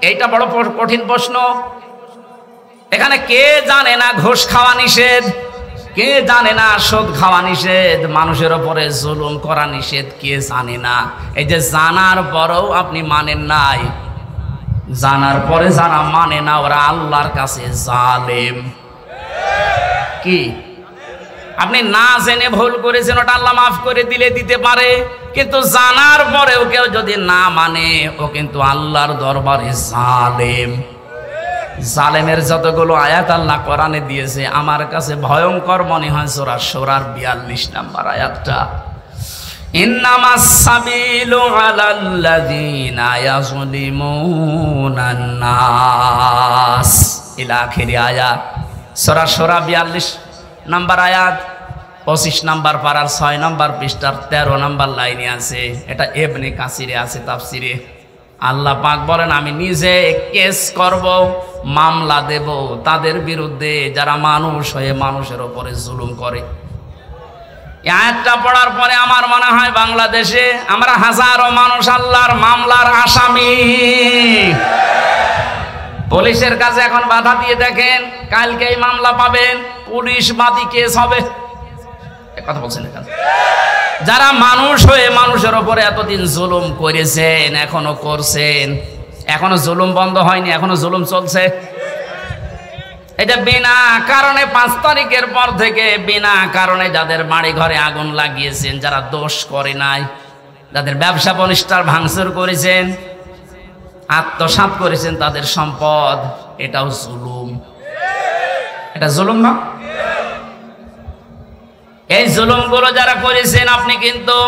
A: এইটা বড় কঠিন প্রশ্ন। এখানে কে জানে না ঘুষ খাওয়া নিষেধ? কে জানে না সুদ খাওয়া নিষেধ? মানুষের উপরে জুলুম করা নিষেধ? কে জানে না? এই যে জানার পরেও আপনি মানেন নাই, জানার পরে যারা মানে না ওরা আল্লাহর কাছে জালেম। কি আপনি না জেনে ভুল করেছেন, ওটা আল্লাহ মাফ করে দিতে পারে, কিন্তু জানার পরেও কেউ যদি না মানে ও কিন্তু আল্লাহর দরবারে জালেম। জালেমের যতগুলো আয়াত আল্লাহ কোরআনে দিয়েছে আমার কাছে ভয়ঙ্কর মনে হয় সূরা শূরার 42 নম্বর আয়াতটা, ইন্নামাস সাবিলু আলাল্লাযিনা ইয়াযলিমুনান নাস ইলা আখিরি আয়াত। সূরা শূরা 42 নম্বর আয়াত, 25 নম্বর পারার 6 নম্বর পৃষ্ঠার 13 নম্বর লাইনে আছে। এটা ইবনে কাসিরে আছে তাফসিরে। আল্লাহ পাক বলেন, আমি নিজে কেস করব, মামলা দেব তাদের বিরুদ্ধে যারা মানুষ হয়ে মানুষের উপরে জুলুম করে। এই আয়াতটা পড়ার পরে আমার মনে হয় বাংলাদেশে আমরা হাজারো মানুষ আল্লাহর মামলার আসামি। পুলিশের কাছে এখন বাধা দিয়ে দেখেন, কালকে এই মামলা পাবেন, পুলিশ বাদী কেস হবে। কথা বলছেন এখানে যারা মানুষ হয়ে মানুষের উপরে এতদিন জুলুম করেছেন, এখনো করছেন, এখনো জুলুম বন্ধ হয়নি, এখনো জুলুম চলছে। এটা বিনা কারণে 5 তারিখের পর থেকে বিনা কারণে যাদের বাড়ি ঘরে আগুন লাগিয়েছেন, যারা দোষ করে নাই, যাদের ব্যবসা প্রতিষ্ঠান ভাঙচুর করেছেন, আত্মসাৎ করেছেন তাদের সম্পদ, এটাও জুলুম। এটা জুলুম না? এই জুলুমগুলো যারা করেছেন আপনি কিন্তু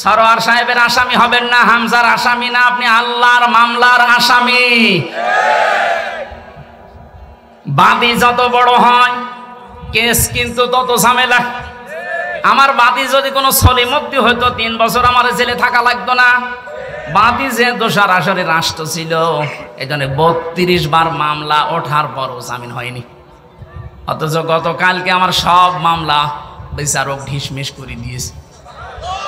A: সরোয়ার সাহেবের আসামি হবেন না, হামজার আসামি না, আপনি আল্লাহর মামলার আসামি। বাদী যত বড় হয় কেস কিন্তু তত ঝামেলা। আমার বাদী যদি কোনো সলিমুদ্দি হইতো 3 বছর আমার জেলে থাকা লাগতো না। বাদী যে দোষার আসরে রাষ্ট্র ছিল, এজন্য 32 বার মামলা ওঠার পরও জামিন হয়নি। অথচ গতকালকে আমার সব মামলা বিচারক ঢিসমিস করে দিয়েছে।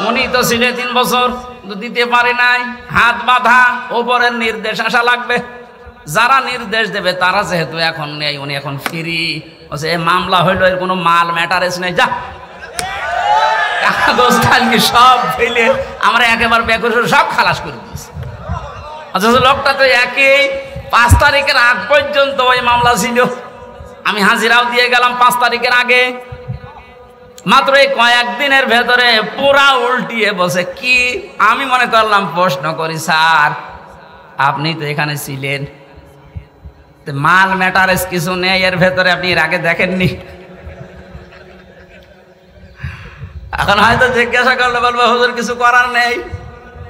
A: উনি তো ছিল 3 বছর, দিতে পারে নাই, হাত বাঁধা, ওপরের নির্দেশ আসা লাগবে। যারা নির্দেশ দেবে তারা যেহেতু এখন নেই, উনি এখন ফ্রি। এ মামলা হইল, এর কোনো মাল ম্যাটারেস নেই, যা কাগজ কালকে সব ফেলে আমরা একেবারে বেকর সব খালাস করে দিয়েছি। অথচ লোকটা তো একই 5 তারিখের আগ পর্যন্ত ওই মামলা ছিল। আমি হাজিরাও দিয়ে গেলাম 5 তারিখের আগে। মাত্র এই কয়েকদিনের ভেতরে পুরা উল্টিয়ে বসে। কি আমি মনে করলাম, প্রশ্ন করি, স্যার আপনি তো এখানে ছিলেন, মাল ম্যাটারেস কিছু নেই এর ভেতরে, আপনি এর আগে দেখেননি? এখন হয়তো জিজ্ঞাসা করলে বলবো, হুজুর কিছু করার নেই,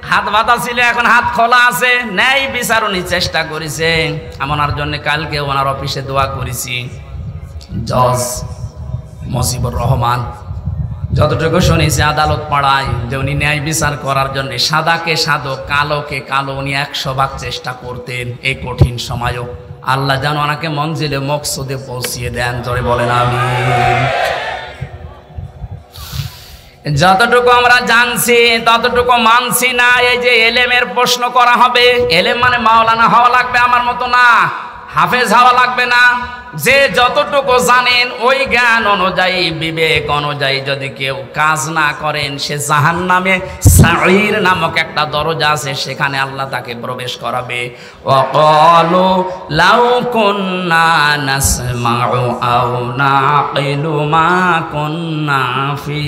A: হাত বাঁধা ছিল, এখন হাত খোলা আছে। নেই বিচার উনি চেষ্টা করেছেন। ওনার জন্য কালকে ওনার অফিসে দোয়া করেছি। জজ মুজিবুর রহমান, যতটুকু শুনেছি আদালত পাড়ায়, যে উনি ন্যায় বিচার করার জন্য সাদাকে সাদো, কালোকে কালো, উনি 100 ভাগ চেষ্টা করতেন এই কঠিন সময়ও। আল্লাহ যেন ওনাকে মঞ্জিলে মকসুদে পৌঁছিয়ে দেন, জোরে বলেন আমিন। যতটুকু আমরা জানছি ততটুকু মানছি না। এই যে এলেমের প্রশ্ন করা হবে, এলেম মানে মাওলানা হওয়া লাগবে আমার মতো না, হাফেজ হওয়া লাগবে না, যে যতটুকু জানেন ওই জ্ঞান অনুযায়ী বিবেক অনুযায়ী যদি কেউ কাজ না করেন, সে জাহান্নামে সাঈর নামক একটা দরজা আছে, সেখানে আল্লাহ তাকে প্রবেশ করাবে। ওয়াকালু লাউ কুন্না নাসমাউ আও নাকিলু মা কুন্না ফি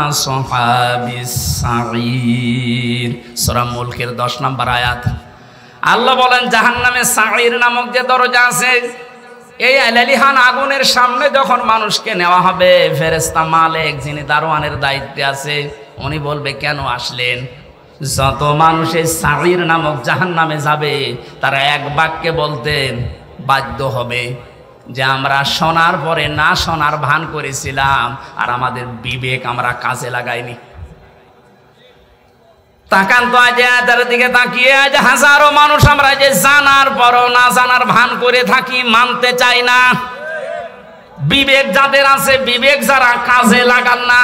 A: আসহাবিস সাঈর। সূরা মুলকের 10 নম্বর আয়াত। আল্লাহ বলেন জাহান্নামে সাঈর নামক যে দরজা আছে, এই লেলিহান আগুনের সামনে যখন মানুষকে নেওয়া হবে, ফেরেশতা মালিক যিনি দারোয়ানের দায়িত্বে আছে উনি বলবে কেন আসলেন? যত মানুষ এই সাঈর নামক জাহান্নামে যাবে তারা এক বাক্যে বলতেন বাধ্য হবে যে আমরা শোনার পরে না শোনার ভান করেছিলাম, আর আমাদের বিবেক আমরা কাজে লাগাইনি। তাকান তো আজ এদের দিকে তাকিয়ে, আজ হাজারো মানুষ আমরা যে জানার পরও না জানার ভান করে থাকি, মানতে চাই না। বিবেক যাদের আছে, বিবেক যারা কাজে লাগান না,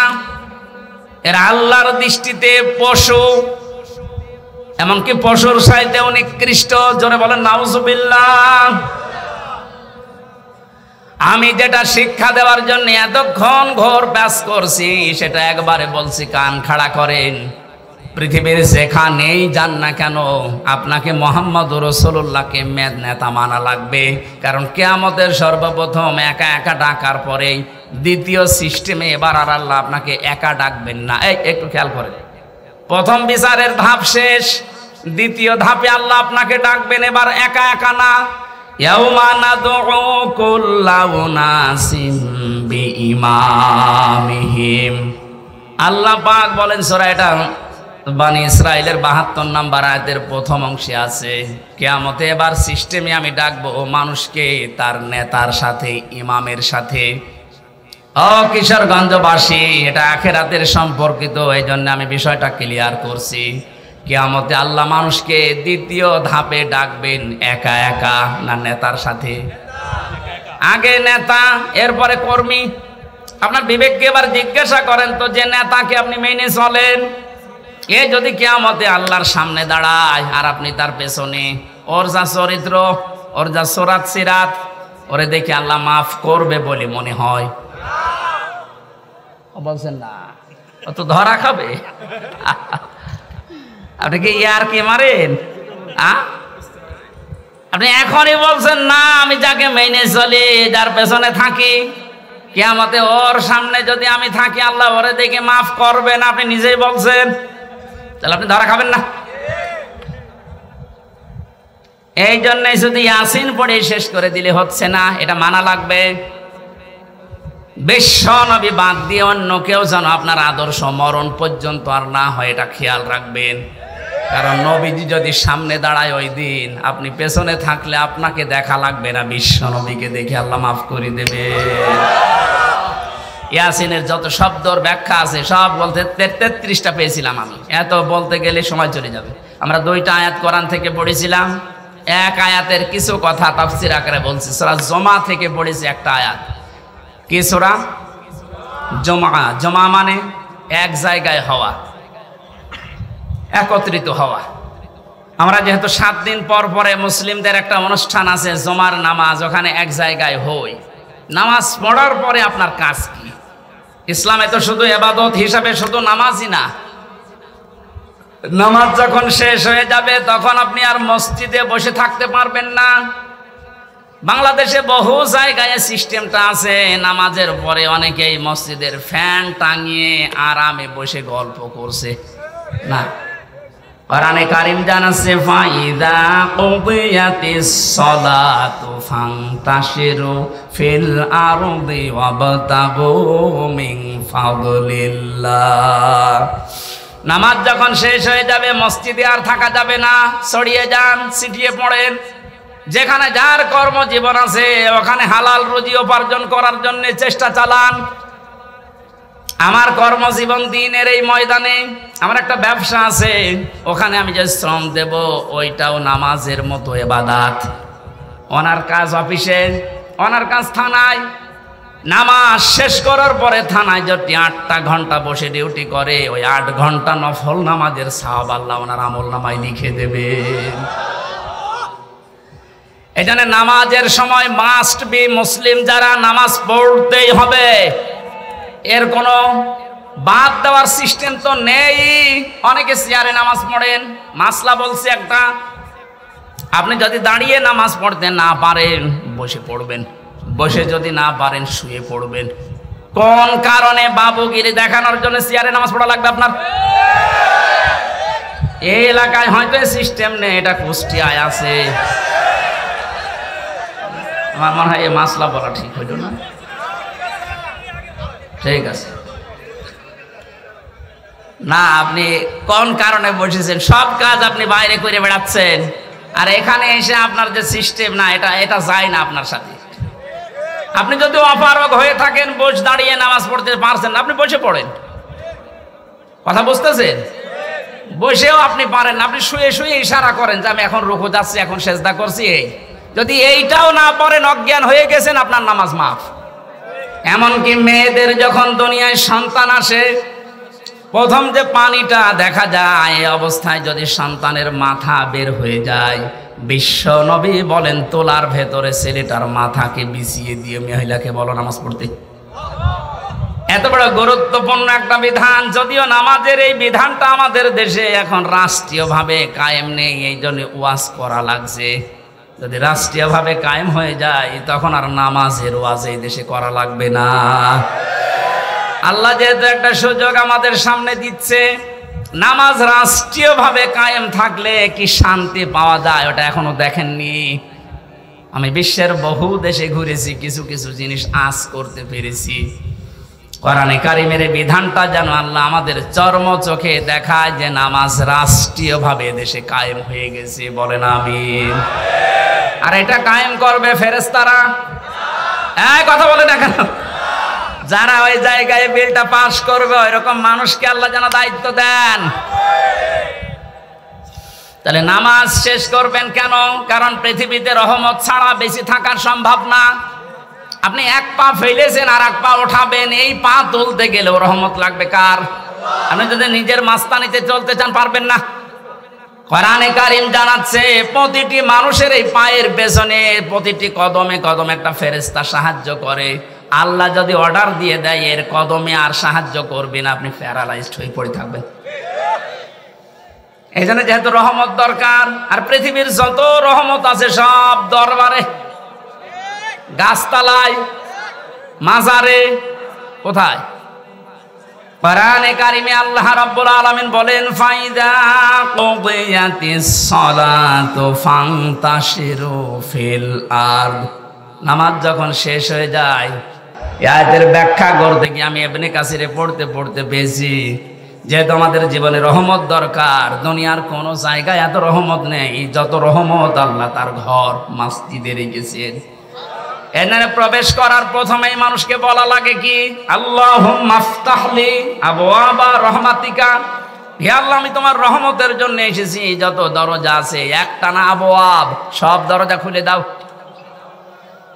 A: এরা আল্লাহর দৃষ্টিতে পশু, এমনকি পশুর চাইতেও নিকৃষ্ট। জোরে বলেন নাউজুবিল্লাহ। আমি যেটা শিক্ষা দেওয়ার জন্য এতক্ষণ ঘোর ব্যাস করছি, সেটা একবারে বলছি, কান খাড়া করেন। পৃথিবীর যেখানেই যান না কেন, আপনাকে মুহাম্মদ রাসূলুল্লাহকে নেতা মানা লাগবে। কারণ কিয়ামতের সর্বপ্রথম একা একা ডাকার পরেই দ্বিতীয় সিস্টেমে এবার আর আল্লাহ আপনাকে একা ডাকবেন না। এই একটু খেয়াল করেন, প্রথম বিচারের ধাপ শেষ, দ্বিতীয় ধাপে আল্লাহ আপনাকে ডাকবেন এবার একা একা না। ইয়াউমা নাদউ কুল্লা উনাসিম বিইমামিহিম। আল্লাহ পাক বলেন, সূরা এটা বানি ইসরাইলের 72 নম্বর আয়াতের প্রথম অংশে আছে, কিয়ামতে এবার সিস্টেমে আমি ডাকবো মানুষকে তার নেতার সাথে, ইমামের সাথে। ও কিশোরগঞ্জবাসী, এটা আখিরাতের সম্পর্কিত, এই জন্য আমি বিষয়টা ক্লিয়ার করছি। কিয়ামতে আল্লাহ মানুষকে দ্বিতীয় ধাপে ডাকবেন একা একা না নেতার সাথে? আগে নেতা, এরপরে কর্মী। আপনার বিবেককে এবার জিজ্ঞাসা করেন তো, যে নেতাকে আপনি মেনে চলেন, এ যদি কিয়ামতে আল্লাহর সামনে দাঁড়ায় আর আপনি তার পেছনে, ওর যা চরিত্র, ওর যা সুরাত সিরাত, ওরে দেখে আল্লাহ মাফ করবে বলে মনে হয়? বলছেন না, ও তো ধরা খাবে। আপনি কি ইয়ার কি মারেন? আপনি এখনই বলছেন না, আমি যাকে মেনে চলি, যার পেছনে থাকি, কিয়ামতে ওর সামনে যদি আমি থাকি আল্লাহ ওরে দেখে মাফ করবেন, আপনি নিজেই বলছেন, তাহলে আপনি ধরা খাবেন না। এই জন্যই শুধু ইয়াসিন পড়ে শেষ করে দিলে হচ্ছে না, এটা মানা লাগবে। বিশ্ব নবী বাদ দিয়ে অন্য কেউ যেন আপনার আদর্শ মরণ পর্যন্ত আর না হয়, এটা খেয়াল রাখবেন। কারণ নবীজি যদি সামনে দাঁড়ায় ওই দিন, আপনি পেছনে থাকলে আপনাকে দেখা লাগবে না, বিশ্ব নবীকে দেখে আল্লাহ মাফ করে দেবে। ইয়াসিনের যত শব্দর ব্যাখ্যা আছে সব বলতে 33টা পেয়েছিলাম আমি, এত বলতে গেলে সময় চলে যাবে। আমরা 2টা আয়াত কোরআন থেকে পড়েছিলাম, এক আয়াতের কিছু কথা তাফসীর আকারে বলছি। সূরা জমা থেকে পড়েছি একটা আয়াত। কি সূরা? জমা। জমা মানে এক জায়গায় হওয়া, একত্রিত হওয়া। আমরা যেহেতু 7 দিন পর পরে মুসলিমদের একটা অনুষ্ঠান আছে জমার নামাজ, ওখানে এক জায়গায় হই। নামাজ পড়ার পরে আপনার কাজ কি? ইসলামে তো শুধু ইবাদত হিসাবে শুধু নামাজই না, নামাজ যখন শেষ হয়ে যাবে তখন আপনি আর মসজিদে বসে থাকতে পারবেন না। বাংলাদেশে বহু জায়গায় সিস্টেমটা আছে, নামাজের পরে অনেকেই মসজিদের ফ্যান টাঙিয়ে আরামে বসে গল্প করছে। না, কোরআনে কারীম জানাচ্ছে ফাইদা কুদিয়াতিস সালাতু ফান্তাশিরু ফিল আরদি ওয়াবতাগু মিন ফাদলিল্লাহ। নামাজ যখন শেষ হয়ে যাবে মসজিদে আর থাকা যাবে না, ছড়িয়ে যান, ছিটিয়ে পড়েন। যেখানে যার কর্মজীবন আছে ওখানে হালাল রুজি উপার্জন করার জন্য চেষ্টা চালান। আমার কর্মজীবন দিনের এই ময়দানে, আমার একটা ব্যবসা আছে, ওখানে আমি যে শ্রম দেব ওইটাও নামাজের মতো ইবাদত। ওনার কাজ অফিসে, ওনার কাজ থানায়। নামাজ শেষ করার পরে থানায় যদি 8টা ঘন্টা বসে ডিউটি করে, ওই 8 ঘন্টা নফল নামাজের সওয়াব আল্লাহ ওনার আমল নামায় লিখে দেবে। এজন্য নামাজের সময় মাস্ট বি, মুসলিম যারা নামাজ পড়তেই হবে, এর কোনো বাদ দেওয়ার সিস্টেম তো নেই। অনেকে চেয়ারে নামাজ পড়েন, মাসলা বলছে একটা, আপনি যদি দাঁড়িয়ে নামাজ পড়তে না পারেন বসে পড়বেন, বসে যদি না পারেন শুয়ে পড়বেন। কোন কারণে বাবুগিরি দেখানোর জন্য চেয়ারে নামাজ পড়া লাগবে আপনার? এই এলাকায় হয়তো সিস্টেম নেই, এটা কুষ্টিয়ায় আছে। আমার মনে হয় এই মাসলা বলা ঠিক হইল না। ঠিক আছে না, আপনি কোন কারণে বসেছেন? সব কাজ আপনি বাইরে করে বেড়াচ্ছেন, আর এখানে এসে আপনার যে সিস্টেম না, এটা যায় না আপনার সাথে। আপনি যদি অপারগ হয়ে থাকেন, দাঁড়িয়ে নামাজ পড়তে পারছেন না, আপনি বসে পড়েন। কথা বুঝতেছেন? বসেও আপনি পারেন না, আপনি শুয়ে শুয়ে ইশারা করেন যে আমি এখন রুকু যাচ্ছি, এখন সেজদা করছি। যদি এইটাও না পারেন, অজ্ঞান হয়ে গেছেন, আপনার নামাজ মাফ। এমনকি মেয়েদের যখন দুনিয়ায় সন্তান আসে, প্রথম যে পানিটা দেখা যায়, এই অবস্থায় যদি সন্তানের মাথা বের হয়ে যায়, বিশ্ব নবী বলেন তোলার ভেতরে ছেলেটার মাথাকে বিছিয়ে দিয়ে মহিলাকে বলো নামাজ পড়তে। এত বড় গুরুত্বপূর্ণ একটা বিধান, যদিও নামাজের এই বিধানটা আমাদের দেশে এখন রাষ্ট্রীয়ভাবে কায়েম নেই, এই জন্য ওয়াজ করা লাগছে। যদি রাষ্ট্রীয়ভাবে কায়েম হয়ে যায়, তখন আর নামাজের ওয়াজ এই দেশে করা লাগবে না। আল্লাহ যেহেতু একটা সুযোগ আমাদের সামনে দিচ্ছে, নামাজ রাষ্ট্রীয়ভাবে কায়েম থাকলে কি শান্তি পাওয়া যায়, ওটা এখনো দেখেননি। আমি বিশ্বের বহু দেশে ঘুরেছি, কিছু কিছু জিনিস আঁচ করতে পেরেছি। কোরআনে কারিমের বিধানটা যেন আল্লাহ আমাদের চর্ম চোখে দেখায় যে নামাজ রাষ্ট্রীয়ভাবে দেশে কায়েম হয়ে গেছে। বলেন আমিন। আর এটা কায়েম করবে ফেরেশতারা। কথা বলে না কেন? যারা ওই জায়গায় বিলটা পাস করবে, ওইরকম মানুষকে আল্লাহ যেন দায়িত্ব দেন। তাহলে নামাজ শেষ করবেন কেন? কারণ পৃথিবীতে রহমত ছাড়া বেশি থাকার সম্ভব না। আপনি এক পা ফেলেছেন, আর এক পা ওঠাবেন, এই পা তুলতে গেলেও রহমত লাগবে কার? আপনি যদি নিজের মাস্তানিতে চলতে চান, পারবেন না। কোরআনে কারীম জানাচ্ছে, প্রতিটি মানুষের এই পায়ের পেছনে, প্রতিটি কদমে কদমে একটা ফেরেশতা সাহায্য করে। আল্লাহ যদি অর্ডার দিয়ে দেয় এর কদমে আর সাহায্য করবেন, আপনি প্যারালাইজড হয়ে পড়ে থাকবেন। এই জন্য যেহেতু রহমত দরকার, আর পৃথিবীর যত রহমত আছে সব দরবারে, গাছতলায়, মাজারে, কোথায়? কোরআনে কারিমে আল্লাহ রাব্বুল আলামিন বলেন, ফাইদা কুদিয়াতিস সালাতু ফান্তাশিরু ফিল আরদ। নামাজ যখন শেষ হয়ে যায়, আয়াতের ব্যাখ্যা করতে গিয়ে আমি ইবনে কাসিরে পড়তে পড়তে পেয়েছি, যেহেতু আমাদের জীবনে রহমত দরকার, দুনিয়ার কোনো জায়গায় এত রহমত নেই যত রহমত আল্লাহ তার ঘর মসজিদে রেখেছেন। এখানে প্রবেশ করার প্রথমেই মানুষকে বলা লাগে কি? আল্লাহুম্মা আফতাহলি আবওয়াবা রহমাতিকা। হে আল্লাহ, আমি তোমার রহমতের জন্য এসেছি, যত দরজা আছে একটানা আবওয়াব, সব দরজা খুলে দাও।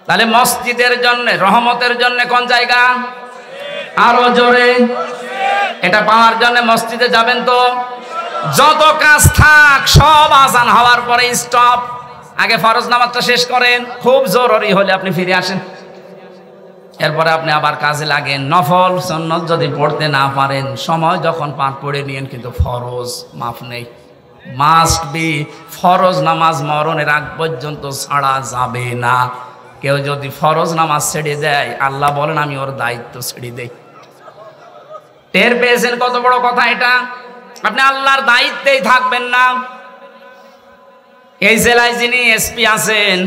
A: তাহলে মসজিদের জন্য, রহমতের জন্য কোন জায়গা? আরো জোরে। এটা পাওয়ার জন্য মসজিদে যাবেন তো। যত কাজ থাক সব আজান হওয়ার পরে স্টপ, আগে ফরজ নামাজটা শেষ করেন, খুব জরুরি হলে আপনি ফিরে আসেন, এরপরে আপনি আবার কাজে লাগেন। নফল সুন্নত যদি পড়তে না পারেন, সময় যখন পার পড়ে নিয়েন, কিন্তু ফরজ মাফ নেই। মাস্ট বি, ফরজ নামাজ মরণের আগ পর্যন্ত ছাড়া যাবে না। কেউ যদি ফরজ নামাজ ছেড়ে দেয়, আল্লাহ বলেন আমি ওর দায়িত্ব ছেড়ে দেই। টের পেয়েছেন কত বড় কথা এটা? আপনি আল্লাহর দায়িত্বেই থাকবেন না। এই জেলায় যিনি এসপি আছেন,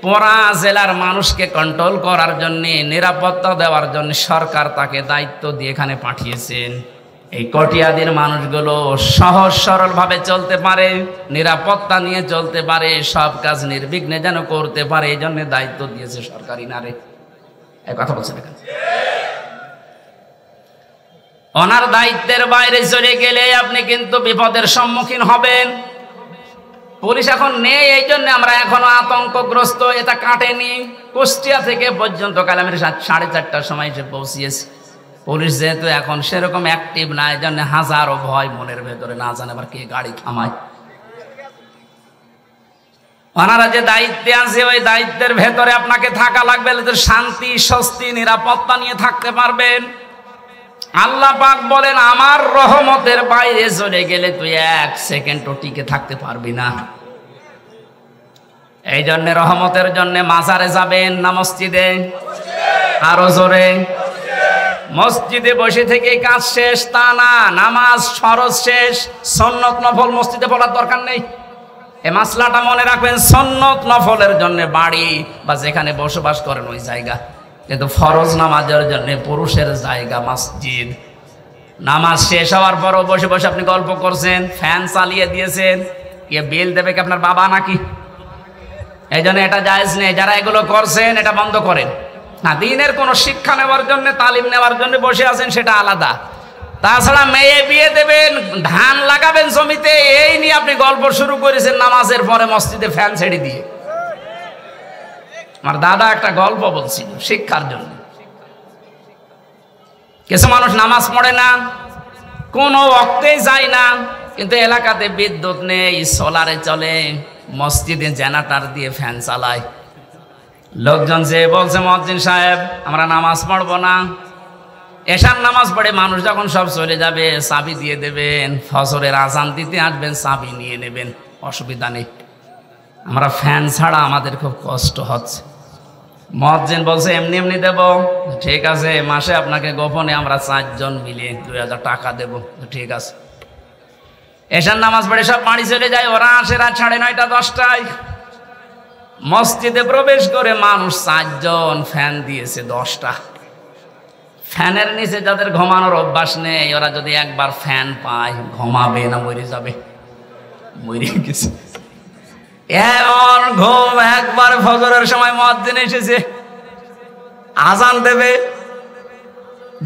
A: পুরা জেলার মানুষকে কন্ট্রোল করার জন্য, নিরাপত্তা দেওয়ার জন্য সরকার তাকে দায়িত্ব দিয়ে এখানে পাঠিয়েছেন। এই কটিয়াদির মানুষগুলো সহজ সরল ভাবে চলতে পারে, নিরাপত্তা নিয়ে চলতে পারে, সব কাজ নির্বিঘ্নে যেন করতে পারে, এই জন্য দায়িত্ব দিয়েছে সরকারি নারে। এই কথা বলছেন এখানে। ওনার দায়িত্বের বাইরে চলে গেলে আপনি কিন্তু বিপদের সম্মুখীন হবেন। পুলিশ এখন নেই, এই জন্য আমরা এখনো আতঙ্কগ্রস্ত। এটা কাটেনি। কুষ্টিয়া থেকে পর্যন্ত কাল আমি 4:30টার সময় এসে পৌঁছিয়েছি। পুলিশ যেহেতু এখন সেরকম অ্যাক্টিভ না, এই জন্য হাজারো ভয় মনের ভেতরে, না জানে আবার কে গাড়ি থামায়। ওনারা যে দায়িত্বে আছে ওই দায়িত্বের ভেতরে আপনাকে থাকা লাগবে, শান্তি স্বস্তি নিরাপত্তা নিয়ে থাকতে পারবেন। আল্লাহ পাক বলেন আমার রহমতের বাইরে চলে গেলে তুই এক সেকেন্ডও টিকে থাকতে পারবি না। এই জন্য রহমতের জন্য মাজারে যাবেন না মসজিদে? আরো জোরে। মসজিদে বসে থেকে কাজ শেষ তা না, নামাজ ফরজ শেষ, সুন্নত নফল মসজিদে পড়ার দরকার নেই। এই মাসলাটা মনে রাখবেন, সুন্নত নফলের জন্য বাড়ি বা যেখানে বসবাস করেন ওই জায়গা, কিন্তু ফরজ নামাজের জন্য পুরুষের জায়গা মসজিদ। নামাজ শেষ হওয়ার পরও বসে বসে আপনি গল্প করছেন, ফ্যান চালিয়ে দিয়েছেন, ইয়ে বিল দেবে কি আপনার বাবা নাকি? এই জন্য এটা জায়েজ নেই। যারা এগুলো করছেন এটা বন্ধ করেন। না, দিনের কোনো শিক্ষা নেওয়ার জন্য তালিম নেওয়ার জন্য বসে আছেন সেটা আলাদা। তাছাড়া মেয়ে বিয়ে দেবেন, ধান লাগাবেন জমিতে, এই নিয়ে আপনি গল্প শুরু করেছেন নামাজের পরে মসজিদে ফ্যান ছেড়ে দিয়ে। আমার দাদা একটা গল্প বলছিল শিক্ষার জন্য। কিছু মানুষ নামাজ পড়ে না, কোনো ওয়াক্তেই যায় না, কিন্তু এলাকাতে বিদ্যুৎ নেই, সোলারে চলে, মসজিদে জেনারেটর দিয়ে ফ্যান চালায়। লোকজন যে বলছে মুয়াজ্জিন সাহেব আমরা নামাজ পড়বো না, এশার নামাজ পড়ে মানুষ যখন সব চলে যাবে চাবি দিয়ে দেবেন, ফজরের আজান দিতে আসবেন চাবি নিয়ে নেবেন, অসুবিধা নেই, আমরা ফ্যান ছাড়া আমাদের খুব কষ্ট হচ্ছে। মুয়াজ্জিন বলছে এমনি এমনি দেব, ঠিক আছে, মাসে আপনাকে গোপনে আমরা 4 জন মিলে 2000 টাকা দেব, ঠিক আছে। এশার নামাজ পড়ে সব বাড়ি চলে যায়, ওরা আসে রাত 9:30 10টায়। মসজিদে প্রবেশ করে মানুষ 4 জন, ফ্যান দিয়েছে 10টা। ফ্যানের নিচে যাদের ঘুমানোর অভ্যাস নেই ওরা যদি একবার ফ্যান পায় ঘুমাবে না মরে যাবে? মরে গেছে এমন ঘুম। একবার ফজরের সময় মুয়াজ্জিন এসেছে, আজান দেবে,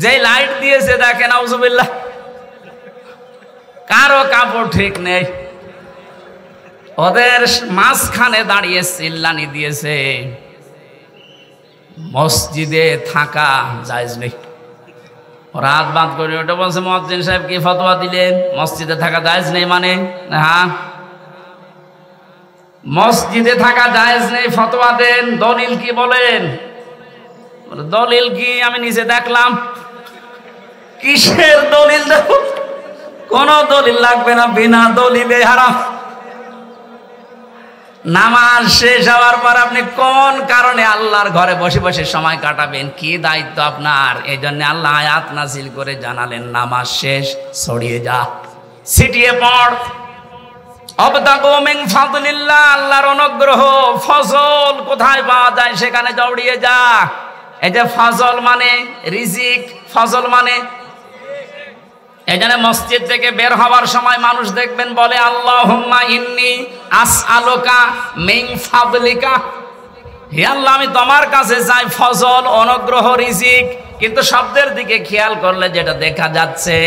A: যে লাইট দিয়েছে দেখেন আউযুবিল্লাহ, কারো কাপড় ঠিক নেই, ওদের মাঝখানে দাঁড়িয়ে চিল্লানি দিয়েছে। মসজিদে থাকা জায়েজ নেই। রাত বাদ করে ওটা বলছে মুয়াজ্জিন সাহেব কি ফতোয়া দিলেন, মসজিদে থাকা জায়েজ নেই মানে? হ্যাঁ, মসজিদে থাকা জায়েজ নেই, ফতোয়া দেন, দলিল কি বলেন? দলিল কি? আমি নিজে দেখলাম। কিসের দলিল দেব? কোন দলিল লাগবে না, বিনা দলিলে হারাম। নামাজ শেষ হওয়ার পর আপনি কোন কারণে আল্লাহর ঘরে বসে বসে সময় কাটাবেন, কি দায়িত্ব আপনার? এই জন্য আল্লাহ আয়াত নাযিল করে জানালেন নামাজ শেষ, ছড়িয়ে যা, ছিটিয়ে পড়। আবতাগু মিন ফাদলিল্লাহ, আল্লাহর অনুগ্রহ ফজল কোথায় পাওয়া যায় সেখানে দৌড়িয়ে যা। এই যে ফজল মানে রিজিক, ফজল মানে, এই জন্য মসজিদ থেকে বের হওয়ার সময় মানুষ দেখবেন বলে আল্লাহুম্মা ইন্নী আসআলুকা মিন ফাদলিকা, হে আল্লাহ আমি তোমার কাছে চাই ফজল, অনুগ্রহ, রিজিক। কিন্তু শব্দের দিকে খেয়াল করলে যেটা দেখা যাচ্ছে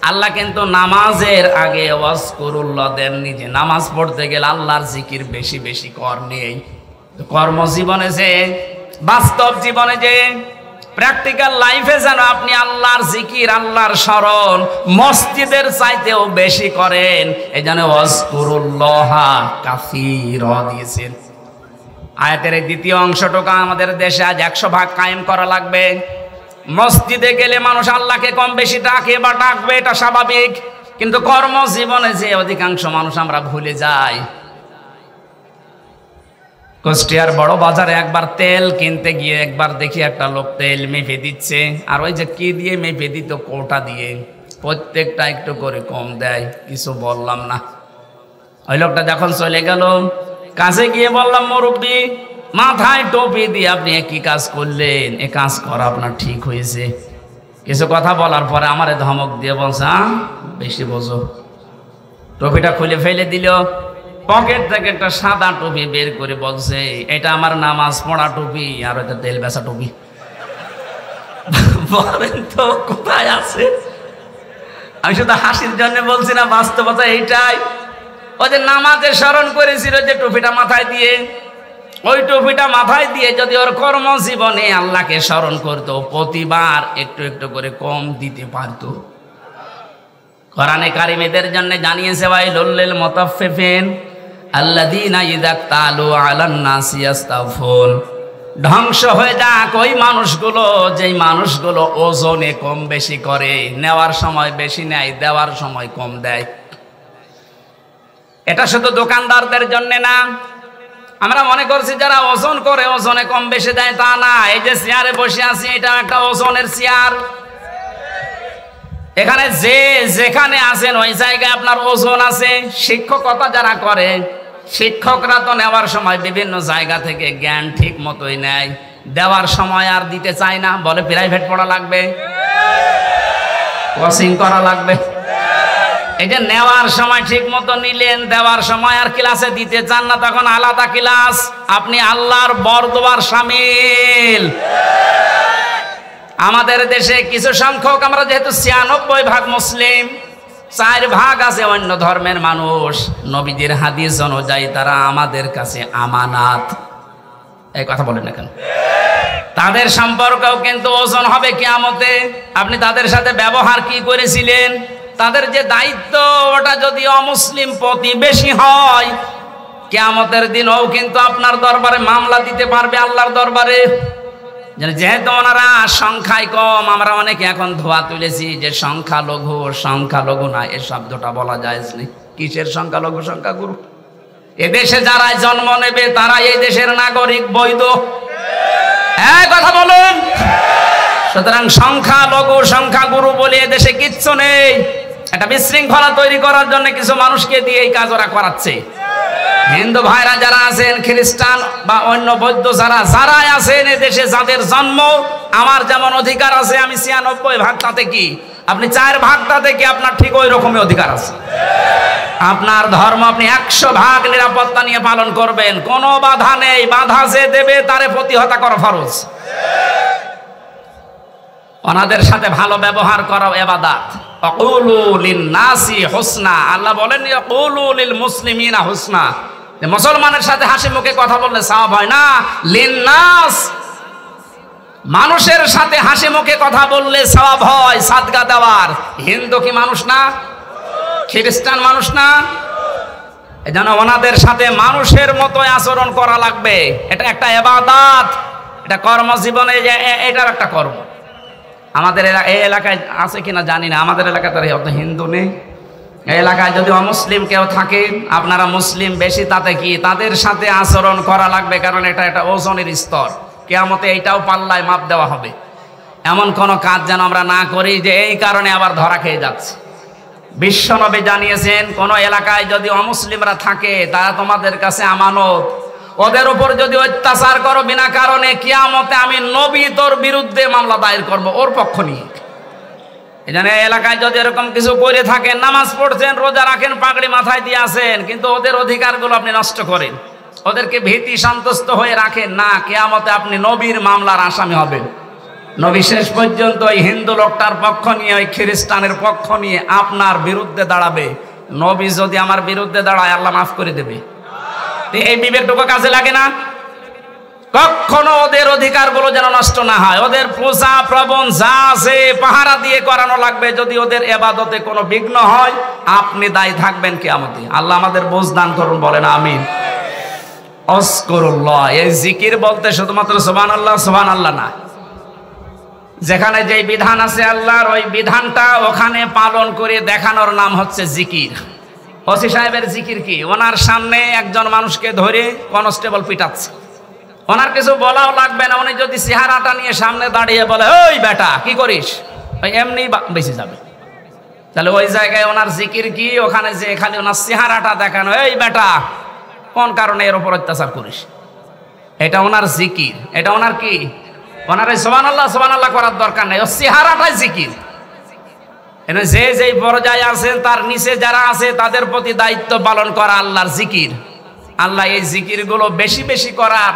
A: আল্লাহ কিন্তু নামাজের আগে ওয়াজকুরুল্লাহ দেননি, যে নামাজ পড়তে গেলে আল্লাহর জিকির বেশি বেশি কর নেই। কর্মজীবনে যে, বাস্তব জীবনে যে, প্র্যাকটিক্যাল লাইফে যেন আপনি আল্লাহর জিকির, আল্লাহর স্মরণ মসজিদের চাইতেও বেশি করেন। এই জন্য ওয়াজকুরুল্লাহ কাসীরা দিয়েছেন। আয়াতের এই দ্বিতীয় অংশটুকু আমাদের দেশে আজ 100% কায়েম করা লাগবে। মসজিদে গেলে মানুষ আল্লাহকে কম বেশি ডাকে বা ডাকবে, এটা স্বাভাবিক, কিন্তু কর্মজীবনে যে অধিকাংশ মানুষ আমরা ভুলে যাই। কুষ্টিয়ার বড় বাজারে একবার তেল কিনতে গিয়ে একবার দেখি একটা লোক তেল মেপে দিচ্ছে, আর ওই যে কি দিয়ে মেপে দিত, কোটা দিয়ে, প্রত্যেকটা একটু করে কম দেয়, কিছু বললাম না। ওই লোকটা যখন চলে গেল, কাছে গিয়ে বললাম মুরব্বি মাথায় টুপি দিয়ে আপনি কি কাজ করলেন, এ কাজ করা আপনার ঠিক হয়েছে? কিছু কথা বলার পরে আমারে ধমক দিয়ে বলছে বেশি বোঝো। টুপিটা খুলে ফেলে দিল, পকেট থেকে একটা সাদা টুপি বের করে বলছে এটা আমার নামাজ পড়া টুপি, আর ওটা তেল বেচা টুপি। বলেন তো কোথায় আছে? আমি শুধু হাসির জন্য বলছি না, বাস্তবতা এইটাই। ওই যে নামাজে স্মরণ করেছিল যে টুপিটা মাথায় দিয়ে, ওই টুপিটা মাথায় দিয়ে যদি ওর কর্মজীবনে আল্লাহকে স্মরণ করতো, প্রতিবার একটু একটু করে কম দিতে পারতো। কোরআনে কারিম এদের জন্য জানিয়েছে ওয়াইলুল লিল মুতাফফিফিন, আল্লাযীনা ইযা তালু আলান নাসি ইস্তাগফুন। ধ্বংস হয়ে যাক ওই মানুষগুলো যেই মানুষগুলো ওজনে কম বেশি করে, নেওয়ার সময় বেশি নেয়, দেওয়ার সময় কম দেয়। এটা শুধু দোকানদারদের জন্য না, আমরা মনে করছি যারা ওজন করে ওজনে কম বেশি দেয় তা না। এই যে চেয়ারে বসে আছি এটা একটা ওজনের চেয়ার। এখানে যে যেখানে আছেন ওই জায়গায় আপনার ওজন আছে। শিক্ষকতা যারা করে, শিক্ষকরা তো নেওয়ার সময় বিভিন্ন জায়গা থেকে জ্ঞান ঠিক মতোই নেয়, দেওয়ার সময় আর দিতে চায় না, বলে প্রাইভেট পড়া লাগবে, কোচিং করা লাগবে। এই যে নেওয়ার সময় ঠিক মতো নিলেন, দেওয়ার সময় আর ক্লাসে দিতে চান না, তখন আলাদা ক্লাস। আপনি আল্লাহর বরদোয়ার শামিল। আমাদের দেশে কিছু সংখ্যক, আমরা যেহেতু ৯৬% মুসলিম, 4% আছে অন্য ধর্মের মানুষ। নবীজির হাদিস অনুযায়ী তারা আমাদের কাছে আমানাত। এই কথা বলেন না কেন? তাদের সম্পর্কেও কিন্তু ওজন হবে কিয়ামতে। আপনি তাদের সাথে ব্যবহার কি করেছিলেন, তাদের যে দায়িত্ব, ওটা যদি অমুসলিম প্রতিবেশী হয়, কিয়ামতের দিনও কিন্তু আপনার দরবারে মামলা দিতে পারবে আল্লাহর দরবারে। যেহেতু ওনারা সংখ্যায় কম, আমরা অনেকে এখন ধোয়া তুলেছি যে সংখ্যালঘু। সংখ্যালঘু না, এ শব্দটা বলা যায় না। কিসের সংখ্যালঘু, সংখ্যাগুরু? এদেশে যারা জন্ম নেবে তারা এই দেশের নাগরিক, বৈধ। হ্যাঁ, কথা বলুন। সুতরাং সংখ্যালঘু সংখ্যাগুরু বলে এদেশে কিচ্ছু নেই। একটা বিশৃঙ্খলা তৈরি করার জন্য কিছু মানুষকে দিয়ে এই কাজ ওরা করাচ্ছে। হিন্দু ভাইরা যারা আছেন, খ্রিস্টান বা অন্য বৌদ্ধ যারাই আছেন এদেশে, যাদের জন্ম, আমার যেমন অধিকার আছে, আমি ৯৬%, তাতে কি আপনি 4% তাতে কি আপনার ঠিক ওই রকমই অধিকার আছে। আপনার ধর্ম আপনি 100% নিরাপত্তা নিয়ে পালন করবেন, কোনো বাধা নেই। বাধা যে দেবে তারে প্রতিহত করা ফরজ। ওনাদের সাথে ভালো ব্যবহার করাও ইবাদত। আকুলু লিন-নাসি হুসনা। আল্লাহ বলেন আকুলু লিল মুসলিমিনা হুসনা। মুসলমানের সাথে হাসি মুখে কথা বললে সওয়াব হয় না। লিন-নাস, মানুষের সাথে হাসি মুখে কথা বললে সওয়াব হয় সাদকা দেওয়ার। হিন্দু কি মানুষ না? খ্রিস্টান মানুষ না? এজন্য ওনাদের সাথে মানুষের মতো আচরণ করা লাগবে। এটা একটা ইবাদত, এটা কর্মজীবনে এটার একটা কর্ম। আমাদের এই এলাকায় আছে কিনা জানি না, আমাদের এলাকায় তার অত হিন্দু নেই। এই এলাকায় যদি অমুসলিম কেউ থাকে, আপনারা মুসলিম বেশি, তাতে কি তাদের সাথে আচরণ করা লাগবে, কারণ এটা একটা ওজনের স্তর। কিয়ামতে এইটাও পাল্লায় মাপ দেওয়া হবে। এমন কোনো কাজ যেন আমরা না করি যে এই কারণে আবার ধরা খেয়ে যাচ্ছে। বিশ্বনবী জানিয়েছেন, কোন এলাকায় যদি অমুসলিমরা থাকে তারা তোমাদের কাছে আমানত। ওদের উপর যদি অত্যাচার করো বিনা কারণে, কিয়ামতে আমি নবী তোর বিরুদ্ধে মামলা দায়ের করব ওর পক্ষ নিয়ে। এজন্য এলাকায় যদি এরকম কিছু করে থাকেন, নামাজ পড়ছেন, রোজা রাখেন, পাগড়ি মাথায় দিয়ে আসেন, কিন্তু ওদের অধিকারগুলো আপনি নষ্ট করেন, ওদেরকে ভীতি সন্তুষ্ট হয়ে রাখেন না, কিয়ামতে আপনি নবীর মামলার আসামি হবেন। নবী শেষ পর্যন্ত ওই হিন্দু লোকটার পক্ষ নিয়ে, ওই খ্রিস্টানের পক্ষ নিয়ে আপনার বিরুদ্ধে দাঁড়াবে। নবী যদি আমার বিরুদ্ধে দাঁড়ায়, আল্লাহ মাফ করে দেবে। এই বিবেকটুকু কাজে লাগে না? কখনো ওদের অধিকারগুলো যেন নষ্ট না হয়। ওদের পূজা প্রবণ যা আছে পাহারা দিয়ে করানো লাগবে। যদি ওদের ইবাদতে কোনো বিঘ্ন হয়, আপনি দায়ী থাকবেন কিয়ামতে। আল্লাহ আমাদের বুঝ দান করুন, বলেন আমিন। আযকুরুল্লাহ, এই জিকির বলতে শুধুমাত্র সুবহানাল্লাহ সুবহানাল্লাহ না, যেখানে যেই বিধান আছে আল্লাহর, ওই বিধানটা ওখানে পালন করে দেখানোর নাম হচ্ছে জিকির। ওসি সাহেবের জিকির কি? ওনার সামনে একজন মানুষকে ধরে কনস্টেবল পিটাচ্ছে, ওনার কিছু বলাও লাগবে না। উনি যদি চেহারাটা নিয়ে সামনে দাঁড়িয়ে বলে, ওই বেটা কি করিস, ওই এমনি বেঁচে যাবে। তাহলে ওই জায়গায় ওনার জিকির কি? ওখানে যে খালি ওনার চেহারাটা দেখানো, এই বেটা কোন কারণে এর উপর অত্যাচার করিস, এটা ওনার জিকির। এটা ওনার কি? ওনার এই সুবহানাল্লাহ সুবহানাল্লাহ করার দরকার নেই, ও চেহারাটাই জিকির। যে যেই পর্যায়ে আছেন তার নিচে যারা আছে তাদের প্রতি দায়িত্ব পালন করা আল্লাহর জিকির। আল্লাহ এই জিকিরগুলো বেশি বেশি করার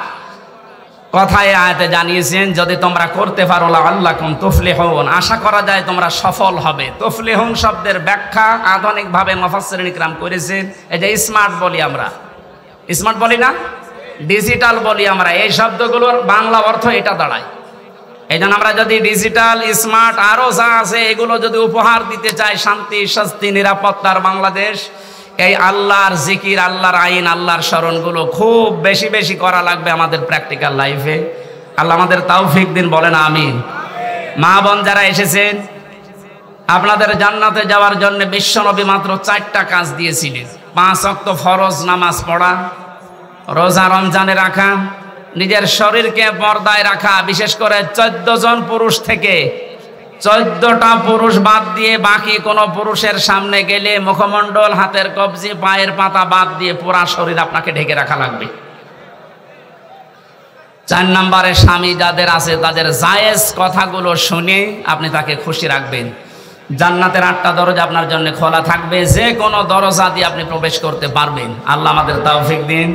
A: কথায় আয়াতে জানিয়েছেন, যদি তোমরা করতে পারো লাআল্লাকুম তুফলিহুন, আশা করা যায় তোমরা সফল হবে। তুফলিহুন শব্দের ব্যাখ্যা আধুনিকভাবে মুফাসসিরিন ইকরাম করেছেন। এই যে স্মার্ট বলি আমরা, স্মার্ট বলি না, ডিজিটাল বলি আমরা, এই শব্দগুলোর বাংলা অর্থ এটা দাঁড়ায়। এই জন্য আমরা যদি ডিজিটাল, স্মার্ট আরও যা আছে এগুলো যদি উপহার দিতে চাই শান্তি, স্বস্তি, নিরাপত্তার বাংলাদেশ, এই আল্লাহর জিকির, আল্লাহর আইন, আল্লাহর স্মরণগুলো খুব বেশি বেশি করা লাগবে আমাদের প্র্যাকটিক্যাল লাইফে। আল্লাহ আমাদের তৌফিক দিন, বলেন আমিন। মা বোন যারা এসেছেন, আপনাদের জান্নাতে যাওয়ার জন্য বিশ্বনবী মাত্র 4টা কাজ দিয়েছিলেন। 5 ওয়াক্ত ফরজ নামাজ পড়া, রোজা রমজানে রাখা, নিজের শরীরকে পর্দায় রাখা, বিশেষ করে 14 জন পুরুষ থেকে 14টা পুরুষ বাদ দিয়ে বাকি কোন পুরুষের সামনে গেলে মুখমণ্ডল, হাতের কবজি, পায়ের পাতা বাদ দিয়ে পুরা শরীর আপনাকে ঢেকে রাখা লাগবে। 4 নম্বরে স্বামী যাদের আছে তাদের জায়েজ কথাগুলো শুনে আপনি তাকে খুশি রাখবেন। জান্নাতের 8টা দরজা আপনার জন্য খোলা থাকবে, যে কোনো দরজা দিয়ে আপনি প্রবেশ করতে পারবেন। আল্লাহ আমাদের তৌফিক দিন।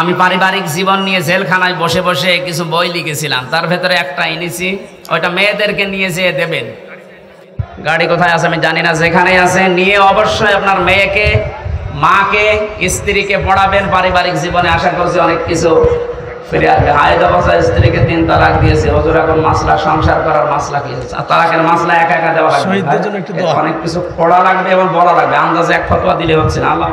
A: আমি পারিবারিক জীবন নিয়ে জেলখানায় বসে বসে কিছু বই লিখেছিলাম, তার ভেতরে একটা এনেছি, ওইটা মেয়েদেরকে নিয়ে যেয়ে দেবেন। গাড়ি কোথায় আছে আমি জানি না, যেখানে আছে নিয়ে অবশ্যই আপনার মেয়েকে, মাকে, স্ত্রীকে পড়াবেন। পারিবারিক জীবনে আশা করছি অনেক কিছু ফিরে আসবে। হায়েদ অবস্থায় স্ত্রীকে 3 তালাক দিয়েছে, হুজুর এখন মাসলা, সংসার করার মাসলা কি হচ্ছে? তালাকের মাসলা একা একা দেওয়া লাগবে, অনেক কিছু পড়া লাগবে এবং বলা লাগবে, আন্দাজে এক ফতোয়া দিলে হচ্ছে না। আল্লাহ